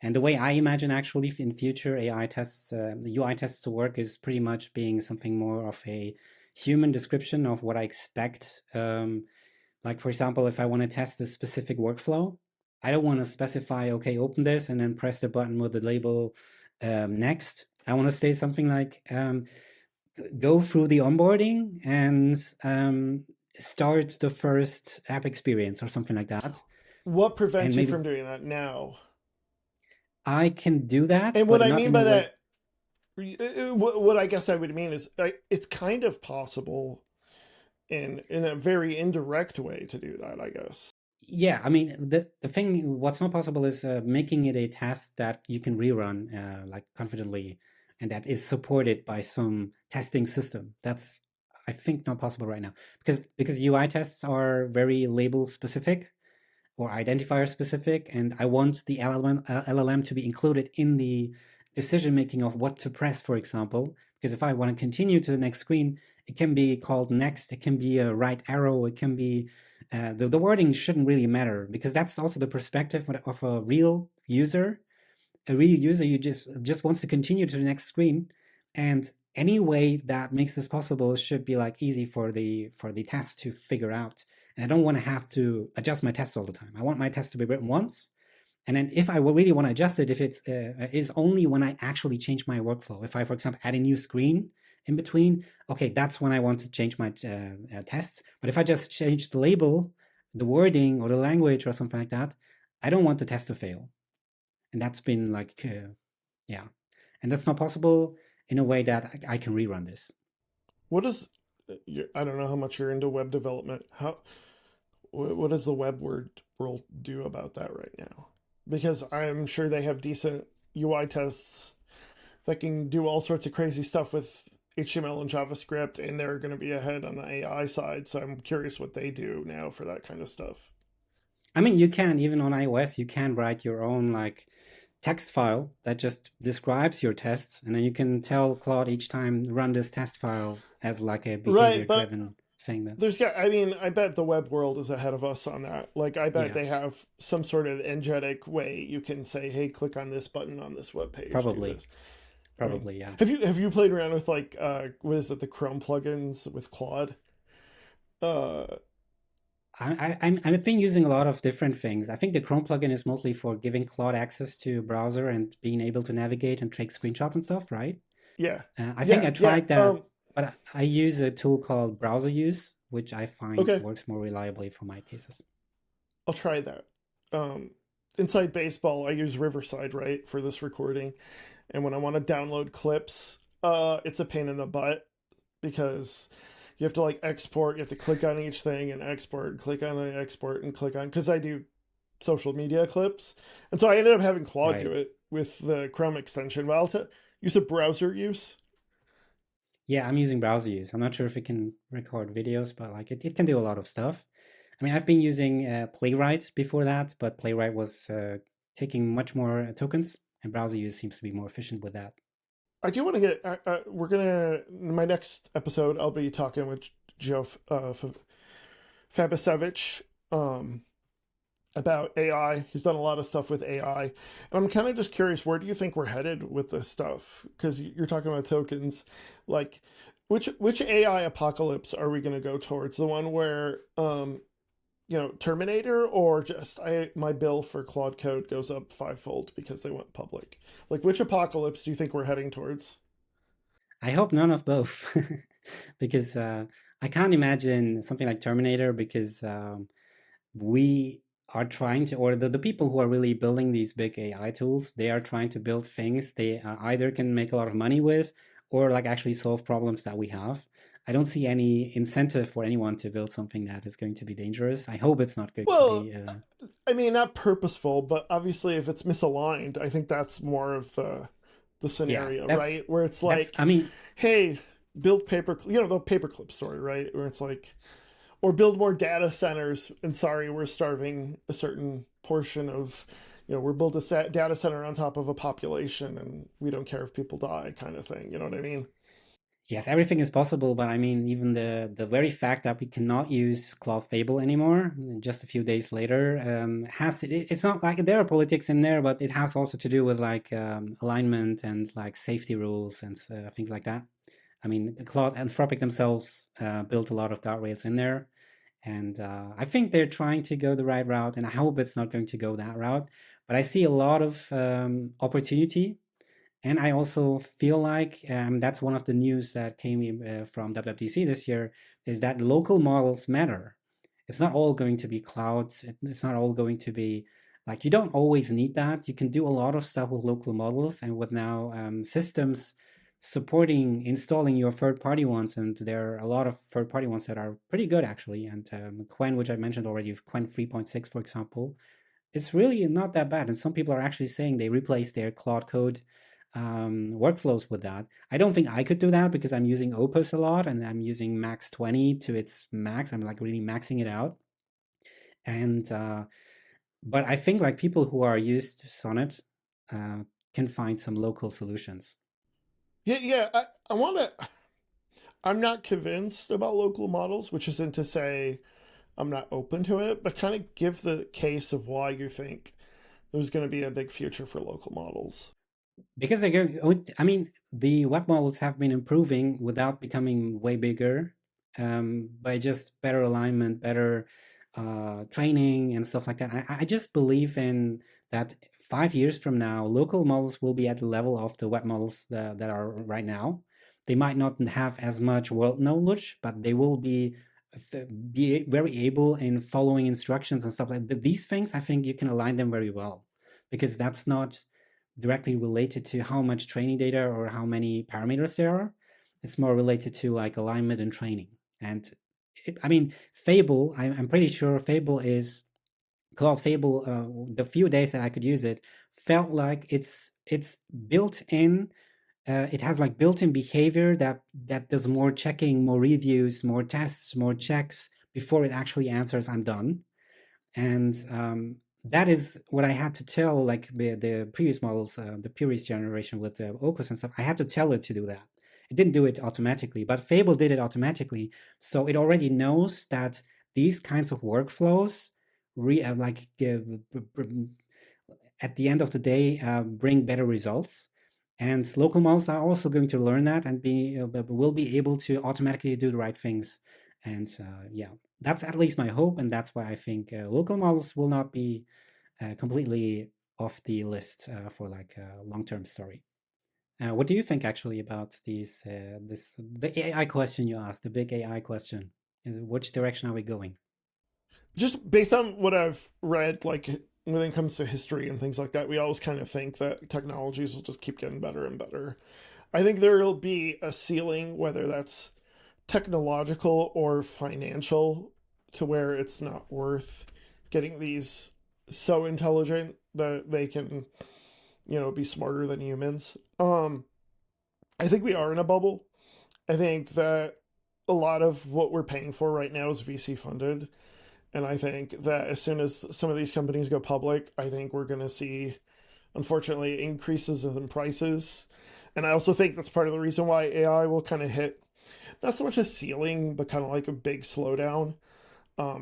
And the way I imagine actually in future AI tests, the UI tests to work is pretty much being something more of a human description of what I expect. Like for example, if I want to test a specific workflow, I don't want to specify, okay, open this and then press the button with the label next. I want to say something like, go through the onboarding and start the first app experience or something like that. What And prevents you maybe from doing that now? I can do that, And what but I not mean in a by way. that, what I guess I would mean is it's kind of possible in a very indirect way to do that, I guess. Yeah, I mean, the thing, what's not possible is making it a task that you can rerun like confidently and that is supported by some testing system. That's, I think, not possible right now because UI tests are very label specific or identifier specific, and I want the LLM to be included in the decision making of what to press, for example. Because if I want to continue to the next screen, it can be called next, it can be a right arrow, it can be the wording shouldn't really matter because that's also the perspective of a real user. A real user you just wants to continue to the next screen, and any way that makes this possible should be like easy for the test to figure out. And I don't want to have to adjust my test all the time. I want my test to be written once, and then if I really want to adjust it, if it's is only when I actually change my workflow. If I, for example, add a new screen in between, okay, that's when I want to change my tests. But if I just change the label, the wording, or the language, or something like that, I don't want the test to fail. And that's been like, yeah. And that's not possible in a way that I can rerun this. What is, I don't know how much you're into web development. What does the world do about that right now? Because I'm sure they have decent UI tests that can do all sorts of crazy stuff with HTML and JavaScript, and they're going to be ahead on the AI side. So I'm curious what they do now for that kind of stuff. I mean, you can, even on iOS, you can write your own like text file that just describes your tests, and then you can tell Claude each time run this test file as like a behavior Right, but driven thing. That I mean, I bet the web world is ahead of us on that. Like, I bet yeah, they have some sort of energetic way you can say, "Hey, click on this button on this web page, do probably, this." I mean, probably, yeah. have you played around with like what is it, the Chrome plugins with Claude? Uh, I've been using a lot of different things. I think the Chrome plugin is mostly for giving Claude access to browser and being able to navigate and take screenshots and stuff, right? yeah, I think yeah, I yeah. tried that, but I use a tool called Browser Use, which I find Okay, works more reliably for my cases. I'll try that. Um, inside baseball, I use Riverside, right, for this recording, and when I want to download clips, it's a pain in the butt because you have to like export, you have to click on each thing and export, and click on and export and click on, because I do social media clips, and so I ended up having Claude do Right. it with the Chrome extension. But use a browser use. Yeah, I'm using Browser Use. I'm not sure if it can record videos, but like it can do a lot of stuff. I mean, I've been using Playwright before that, but Playwright was taking much more tokens, and Browser Use seems to be more efficient with that. I do want to get. We're gonna in my next episode. I'll be talking with Joe Fabisevich about AI. He's done a lot of stuff with AI. And I'm kind of just curious, where do you think we're headed with this stuff? Because you're talking about tokens. Like, which AI apocalypse are we going to go towards? The one where, Terminator, or just my bill for Claude Code goes up fivefold because they went public? Like, which apocalypse do you think we're heading towards? I hope none of both, because I can't imagine something like Terminator, because we are trying to, or the people who are really building these big AI tools, they are trying to build things they either can make a lot of money with, or like actually solve problems that we have. I don't see any incentive for anyone to build something that is going to be dangerous. I hope it's not going to Well, be. I mean, not purposeful, but obviously, if it's misaligned, I think that's more of the Yeah, scenario, that's right? Where it's that's. like, I mean, hey, build the paperclip story, right? Where it's like, or build more data centers, and sorry, we're starving a certain portion of, we're build a data center on top of a population, and we don't care if people die, kind of thing. You know what I mean? yes, everything is possible, but I mean, even the very fact that we cannot use Cloud Fable anymore, just a few days later, it's not like there are politics in there, but it has also to do with like alignment and like safety rules and things like that. I mean, Claude Anthropic themselves built a lot of guardrails in there, and I think they're trying to go the right route, and I hope it's not going to go that route. But I see a lot of opportunity, and I also feel like that's one of the news that came from WWDC this year, is that local models matter. It's not all going to be cloud. It's not all going to be like, you don't always need that. You can do a lot of stuff with local models, and with now systems supporting installing your third-party ones, and there are a lot of third-party ones that are pretty good actually. And Quen, which I mentioned already, Quen 3.6, for example, it's really not that bad. And some people are actually saying they replaced their Claude Code workflows with that. I don't think I could do that because I'm using Opus a lot and I'm using Max 20 to its max. I'm like really maxing it out. And but I think like people who are used to Sonnet uh, can find some local solutions. Yeah, yeah. I want to. I'm not convinced about local models, which isn't to say I'm not open to it, but kind of give the case of why you think there's going to be a big future for local models. Because they're going, I mean, the web models have been improving without becoming way bigger, by just better alignment, better training, and stuff like that. I just believe in that 5 years from now, local models will be at the level of the web models that are right now. They might not have as much world knowledge, but they will be very able in following instructions and stuff like that. These things, I think you can align them very well, because that's not directly related to how much training data or how many parameters there are. It's more related to like alignment and training. And I mean, Fable, I'm pretty sure Fable is Cloud Fable. The few days that I could use it felt like it's built in. It has like built-in behavior that does more checking, more reviews, more tests, more checks before it actually answers "I'm done." And that is what I had to tell like the previous models, the previous generation with the Opus and stuff. I had to tell it to do that. It didn't do it automatically, but Fable did it automatically. So it already knows that these kinds of workflows at the end of the day bring better results. And local models are also going to learn that and will be able to automatically do the right things. And yeah, that's at least my hope, and that's why I think local models will not be completely off the list for like a long-term story. What do you think actually about the AI question you asked, the big AI question? Which direction are we going? Just based on what I've read, like when it comes to history and things like that, we always kind of think that technologies will just keep getting better and better. I think there will be a ceiling, whether that's technological or financial, to where it's not worth getting these so intelligent that they can, be smarter than humans. I think we are in a bubble. I think that a lot of what we're paying for right now is VC funded. And I think that as soon as some of these companies go public, I think we're going to see, unfortunately, increases in prices. And I also think that's part of the reason why AI will kind of hit not so much a ceiling, but kind of like a big slowdown,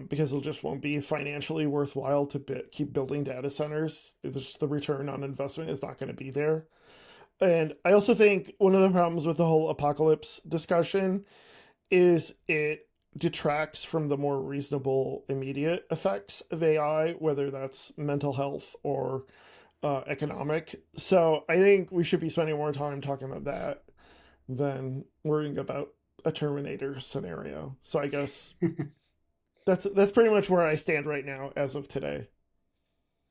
because it just won't be financially worthwhile to keep building data centers. It's just the return on investment is not going to be there. And I also think one of the problems with the whole apocalypse discussion is it detracts from the more reasonable immediate effects of AI, whether that's mental health or economic. So I think we should be spending more time talking about that than worrying about a Terminator scenario. So I guess that's pretty much where I stand right now as of today.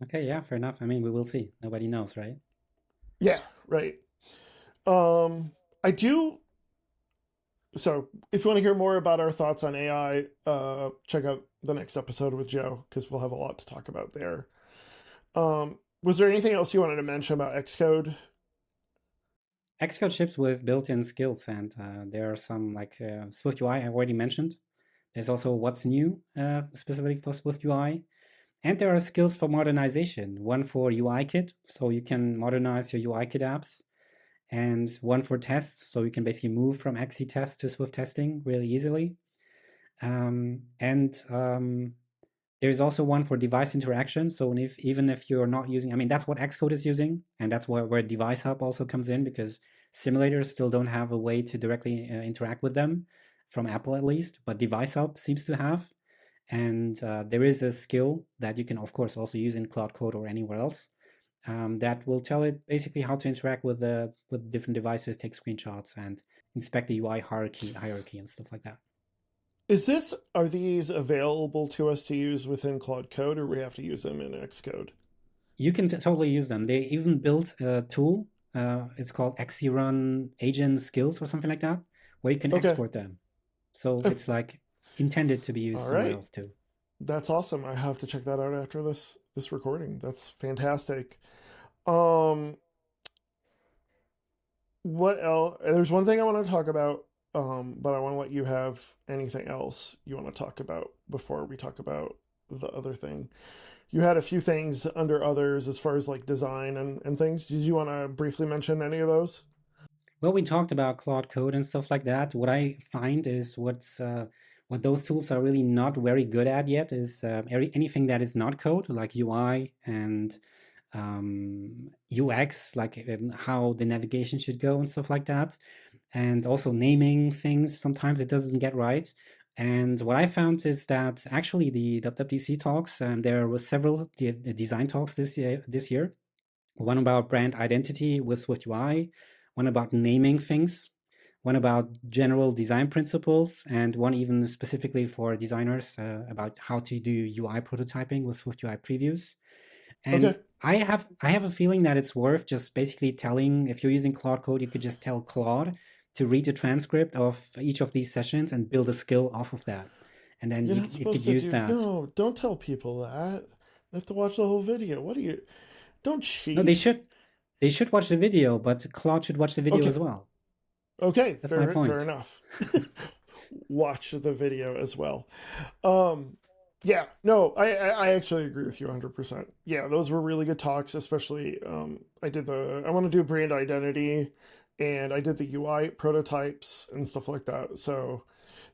Okay, yeah, fair enough. I mean, we will see. Nobody knows, right? Yeah, right. I do. So if you want to hear more about our thoughts on AI, check out the next episode with Joe because we'll have a lot to talk about there. Was there anything else you wanted to mention about Xcode? Xcode ships with built-in skills, and there are some like SwiftUI I already mentioned. There's also what's new specifically for SwiftUI. And there are skills for modernization, one for UI kit, so you can modernize your UI kit apps, and one for tests, so you can basically move from XC test to Swift testing really easily. And there's also one for device interaction. So even if you're not using, I mean, that's what Xcode is using, and that's where Device Hub also comes in, because simulators still don't have a way to directly interact with them, from Apple at least, but Device Hub seems to have. And there is a skill that you can, of course, also use in Cloud Code or anywhere else that will tell it basically how to interact with different devices, take screenshots, and inspect the UI hierarchy and stuff like that. Are these available to us to use within Cloud Code, or we have to use them in Xcode? You can totally use them. They even built a tool. It's called XCRun Agent Skills or something like that, where you can Okay. export them. So it's like intended to be used All somewhere right. else too. That's awesome. I have to check that out after this recording. That's fantastic. Um, what else? There's one thing I want to talk about, but I want to let you have anything else you want to talk about before we talk about the other thing. You had a few things under others as far as like design and things. Did you want to briefly mention any of those? Well, we talked about Claude Code and stuff like that. What I find is what those tools are really not very good at yet is anything that is not code, like UI and UX, like how the navigation should go and stuff like that. And also naming things, sometimes it doesn't get right. And what I found is that actually the WWDC talks, there were several design talks this year. One about brand identity with SwiftUI, one about naming things, one about general design principles, and one even specifically for designers about how to do UI prototyping with SwiftUI previews. Okay. And I have a feeling that it's worth just basically telling, if you're using Claude Code, you could just tell Claude to read a transcript of each of these sessions and build a skill off of that. And then You're you not it supposed could to use do. that. No, don't tell people that. They have to watch the whole video. What are you? Don't No, cheat. they should watch the video, but Claude should watch the video as Okay. well. Okay. That's my Fair point. enough. Watch the video as well. Um, yeah. No, I actually agree with you 100%. Yeah, those were really good talks. Especially, I want to do brand identity, and I did the UI prototypes and stuff like that. So,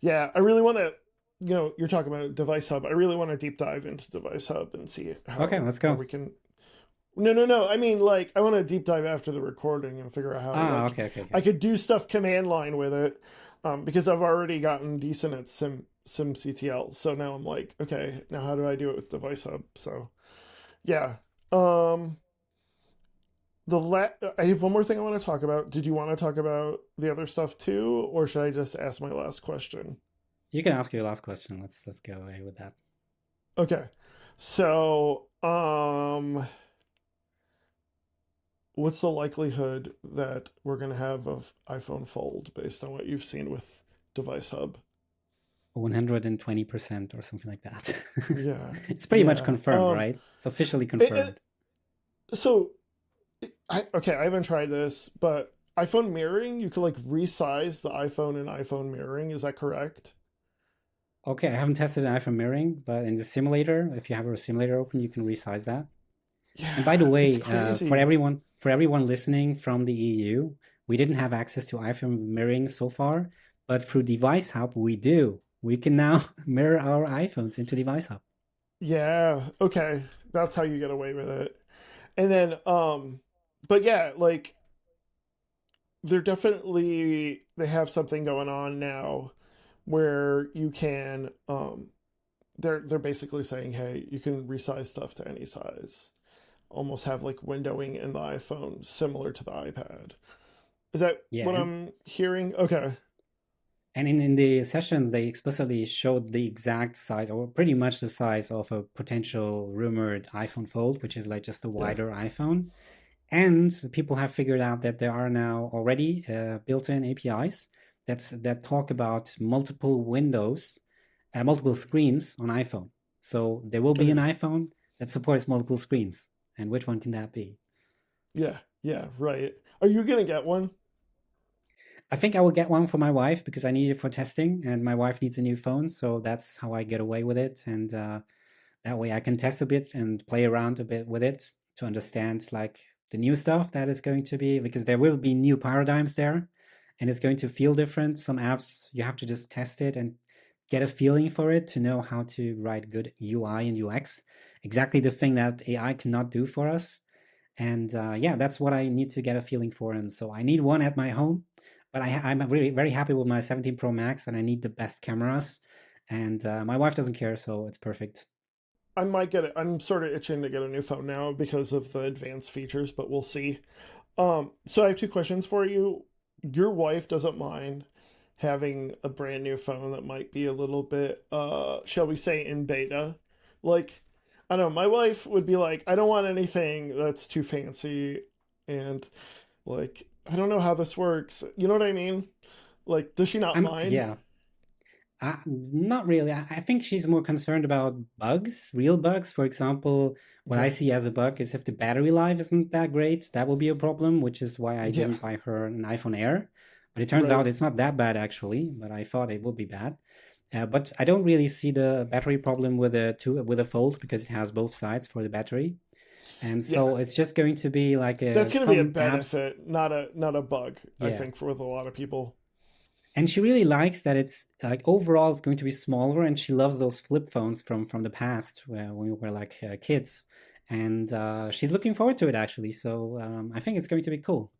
yeah, I really want to. You're talking about Device Hub. I really want to deep dive into Device Hub and see Okay, how let's how go. we can. No. I mean, like, I want to deep dive after the recording and figure out how, Ah, like, okay, okay, I okay. could do stuff command line with it, because I've already gotten decent at SimCTL. So now I'm like, okay, now how do I do it with Device Hub? So yeah. Um, I have one more thing I want to talk about. Did you want to talk about the other stuff too, or should I just ask my last question? You can ask your last question. Let's go away with that. Okay. So, what's the likelihood that we're going to have an iPhone Fold based on what you've seen with Device Hub? 120% or something like that. Yeah, It's pretty much yeah. confirmed, right? It's officially It, it, confirmed. so I haven't tried this, but iPhone mirroring, you could like resize the iPhone in iPhone mirroring. Is that correct? Okay, I haven't tested an iPhone mirroring, but in the simulator, if you have a simulator open, you can resize that. And by the Yeah, it's way, crazy. for everyone listening from the EU, we didn't have access to iPhone mirroring so far, but through Device Hub, we do. We can now mirror our iPhones into Device Hub. Yeah, okay. That's how you get away with it. And then, but yeah, like they have something going on now where you can they're basically saying, hey, you can resize stuff to any size. Almost have like windowing in the iPhone similar to the iPad. Is that Yeah, what I'm hearing? Okay. and in the sessions, they explicitly showed the exact size, or pretty much the size of a potential rumored iPhone Fold, which is like just a Yeah. wider iPhone. And people have figured out that there are now already built-in APIs that talk about multiple windows, multiple screens on iPhone. So there will be an Okay. iPhone that supports multiple screens. And which one can that be? Yeah. Yeah. Right. Are you gonna get one? I think I will get one for my wife because I need it for testing, and my wife needs a new phone, so that's how I get away with it. And that way I can test a bit and play around a bit with it to understand like the new stuff that is going to be, because there will be new paradigms there and it's going to feel different. Some apps you have to just test it and get a feeling for it to know how to write good UI and UX, exactly the thing that AI cannot do for us. And yeah, that's what I need to get a feeling for. And so I need one at my home, but I'm really very happy with my 17 Pro Max, and I need the best cameras. And my wife doesn't care, so it's perfect. I might get it. I'm sort of itching to get a new phone now because of the advanced features, but we'll see. So I have two questions for you. Your wife doesn't mind having a brand new phone that might be a little bit, shall we say, in beta. Like, I don't know, my wife would be like, I don't want anything that's too fancy, and like, I don't know how this works. You know what I mean? Like, does she not mind? Yeah, not really. I think she's more concerned about bugs, real bugs. For example, what I Okay. see as a bug is if the battery life isn't that great, that will be a problem, which is why I Yeah, didn't buy her an iPhone Air. But it turns out right. it's not that bad actually, but I thought it would be bad. But I don't really see the battery problem with a Fold because it has both sides for the battery, and Yeah. so it's just going to be like That's going to be a some apps. benefit, not a bug, I Yeah, think, for with a lot of people. and she really likes that it's like overall it's going to be smaller, and she loves those flip phones from the past when we were like kids, and she's looking forward to it actually. So I think it's going to be cool.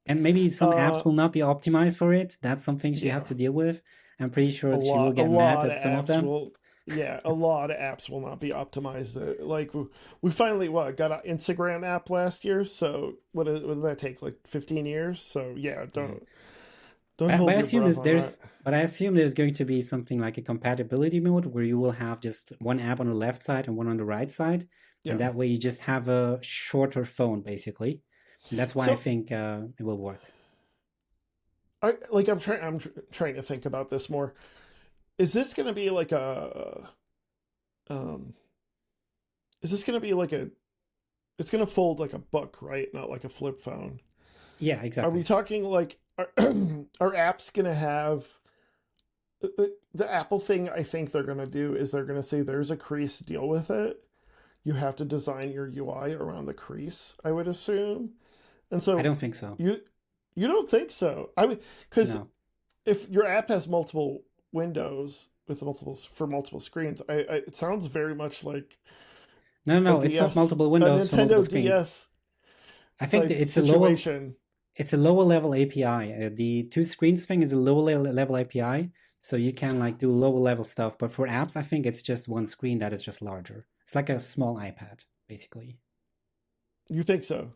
And maybe some Uh, apps will not be optimized for it. That's something she has yeah. to deal with. I'm pretty a sure she will lot a get mad lot of at some of apps them. will yeah, a lot of apps will not be optimized. Like we finally got an Instagram app last year, so what did that take, like 15 years? So yeah, Yeah. don't Don't But hold I your assume breath on that. I assume there's going to be something like a compatibility mode where you will have just one app on the left side and one on the right side, and Yeah. that way you just have a shorter phone basically. And that's why I So think it will work. I'm trying to think about this more. Is this going to be like a um is this going to be like a it's going to fold like a book, right? Not like a flip phone. Yeah, Are we exactly. talking like are apps going to have the Apple thing? I think they're going to do is they're going to say there's a crease, deal with it. You have to design your UI around the crease, I would assume. And I so don't think so. you you don't think so? I would, because No. if your app has multiple windows with multiple screens, it sounds very much like No, a no, it's not DS, multiple a windows for multiple Nintendo screens. DS I think that type situation. it's a lower level API. The two screens thing is a level API, so you can like do lower level stuff. But for apps, I think it's just one screen that is just larger. It's like a small iPad, basically. You think so?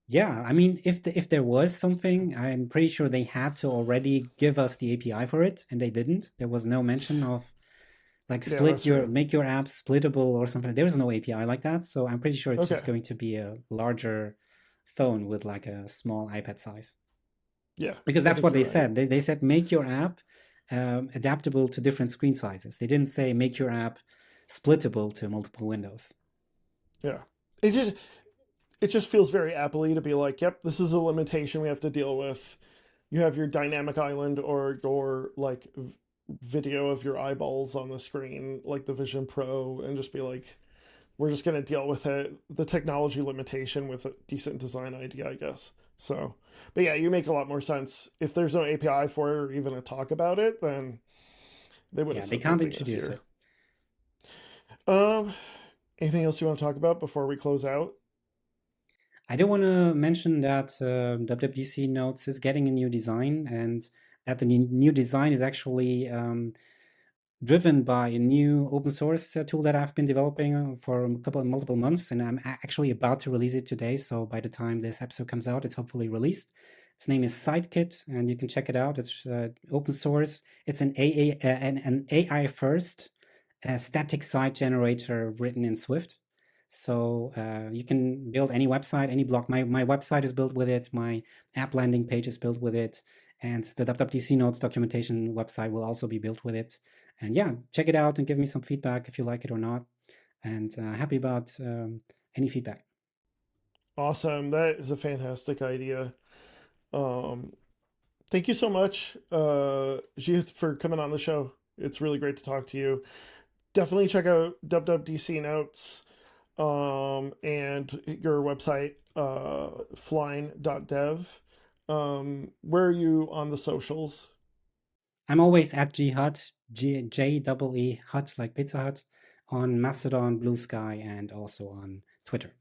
Yeah, I mean, if there was something, I'm pretty sure they had to already give us the API for it, and they didn't. There was no mention of like Yeah, that's true. make your app splittable or something. There was no API like that, so I'm pretty sure it's Okay. just going to be a larger phone with like a small iPad size. Yeah, Because I that's think what you're they right. said. They said make your app adaptable to different screen sizes. They didn't say make your app splittable to multiple windows. Yeah. It just it just feels very Apple-y to be like, yep, this is a limitation we have to deal with. You have your dynamic island or your like video of your eyeballs on the screen, like the Vision Pro, and just be like, we're just going to deal with it. The technology limitation with a decent design idea, I guess. So, but yeah, you make a lot more sense. If there's no API for it or even a talk about it, then they would have Yeah, they said can't something this introduce year. it. Um, anything else you want to talk about before we close out? I do want to mention that WWDC Notes is getting a new design, and that the new design is actually driven by a new open source tool that I've been developing for multiple months, and I'm actually about to release it today. So by the time this episode comes out, it's hopefully released. Its name is SideKit, and you can check it out. It's open source. It's an AI first static site generator written in Swift. So you can build any website, any blog. My website is built with it. My app landing page is built with it. And the WWDC Notes documentation website will also be built with it. And yeah, check it out and give me some feedback if you like it or not. And happy about any feedback. Awesome. That is a fantastic idea. Um, Thank you so much, Cihat, for coming on the show. It's really great to talk to you. Definitely check out WWDC Notes and your website, flying.dev. Where are you on the socials? I'm always at GHut, J Hut, like Pizza Hut, on Mastodon, Blue Sky, and also on Twitter.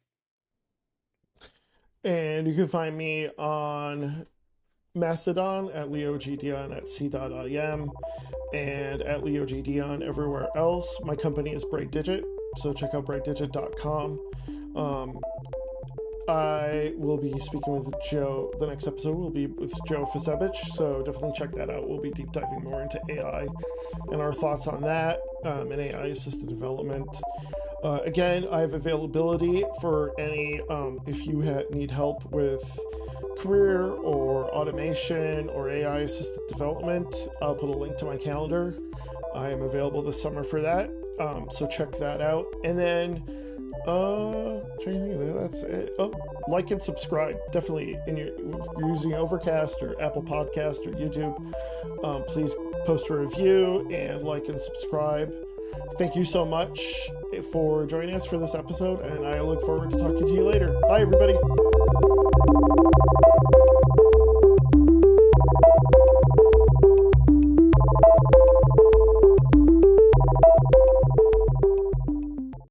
And you can find me on Mastodon at LeoGDion at c.im and at LeoGDion everywhere else. My company is Bright Digit, so check out brightdigit.com. Um, I will be speaking with Joe. The next episode will be with Joe Fasevich, so definitely check that out. We'll be deep diving more into AI and our thoughts on that and AI assisted development. Again, I have availability for any, if you need help with career or automation or AI assisted development, I'll put a link to my calendar. I am available this summer for that. So check that out. And then trying to think of that. That's it. Oh, like and subscribe. Definitely in your if you're using Overcast or Apple Podcast or YouTube. Please post a review and like and subscribe. Thank you so much for joining us for this episode, and I look forward to talking to you later. Bye, everybody.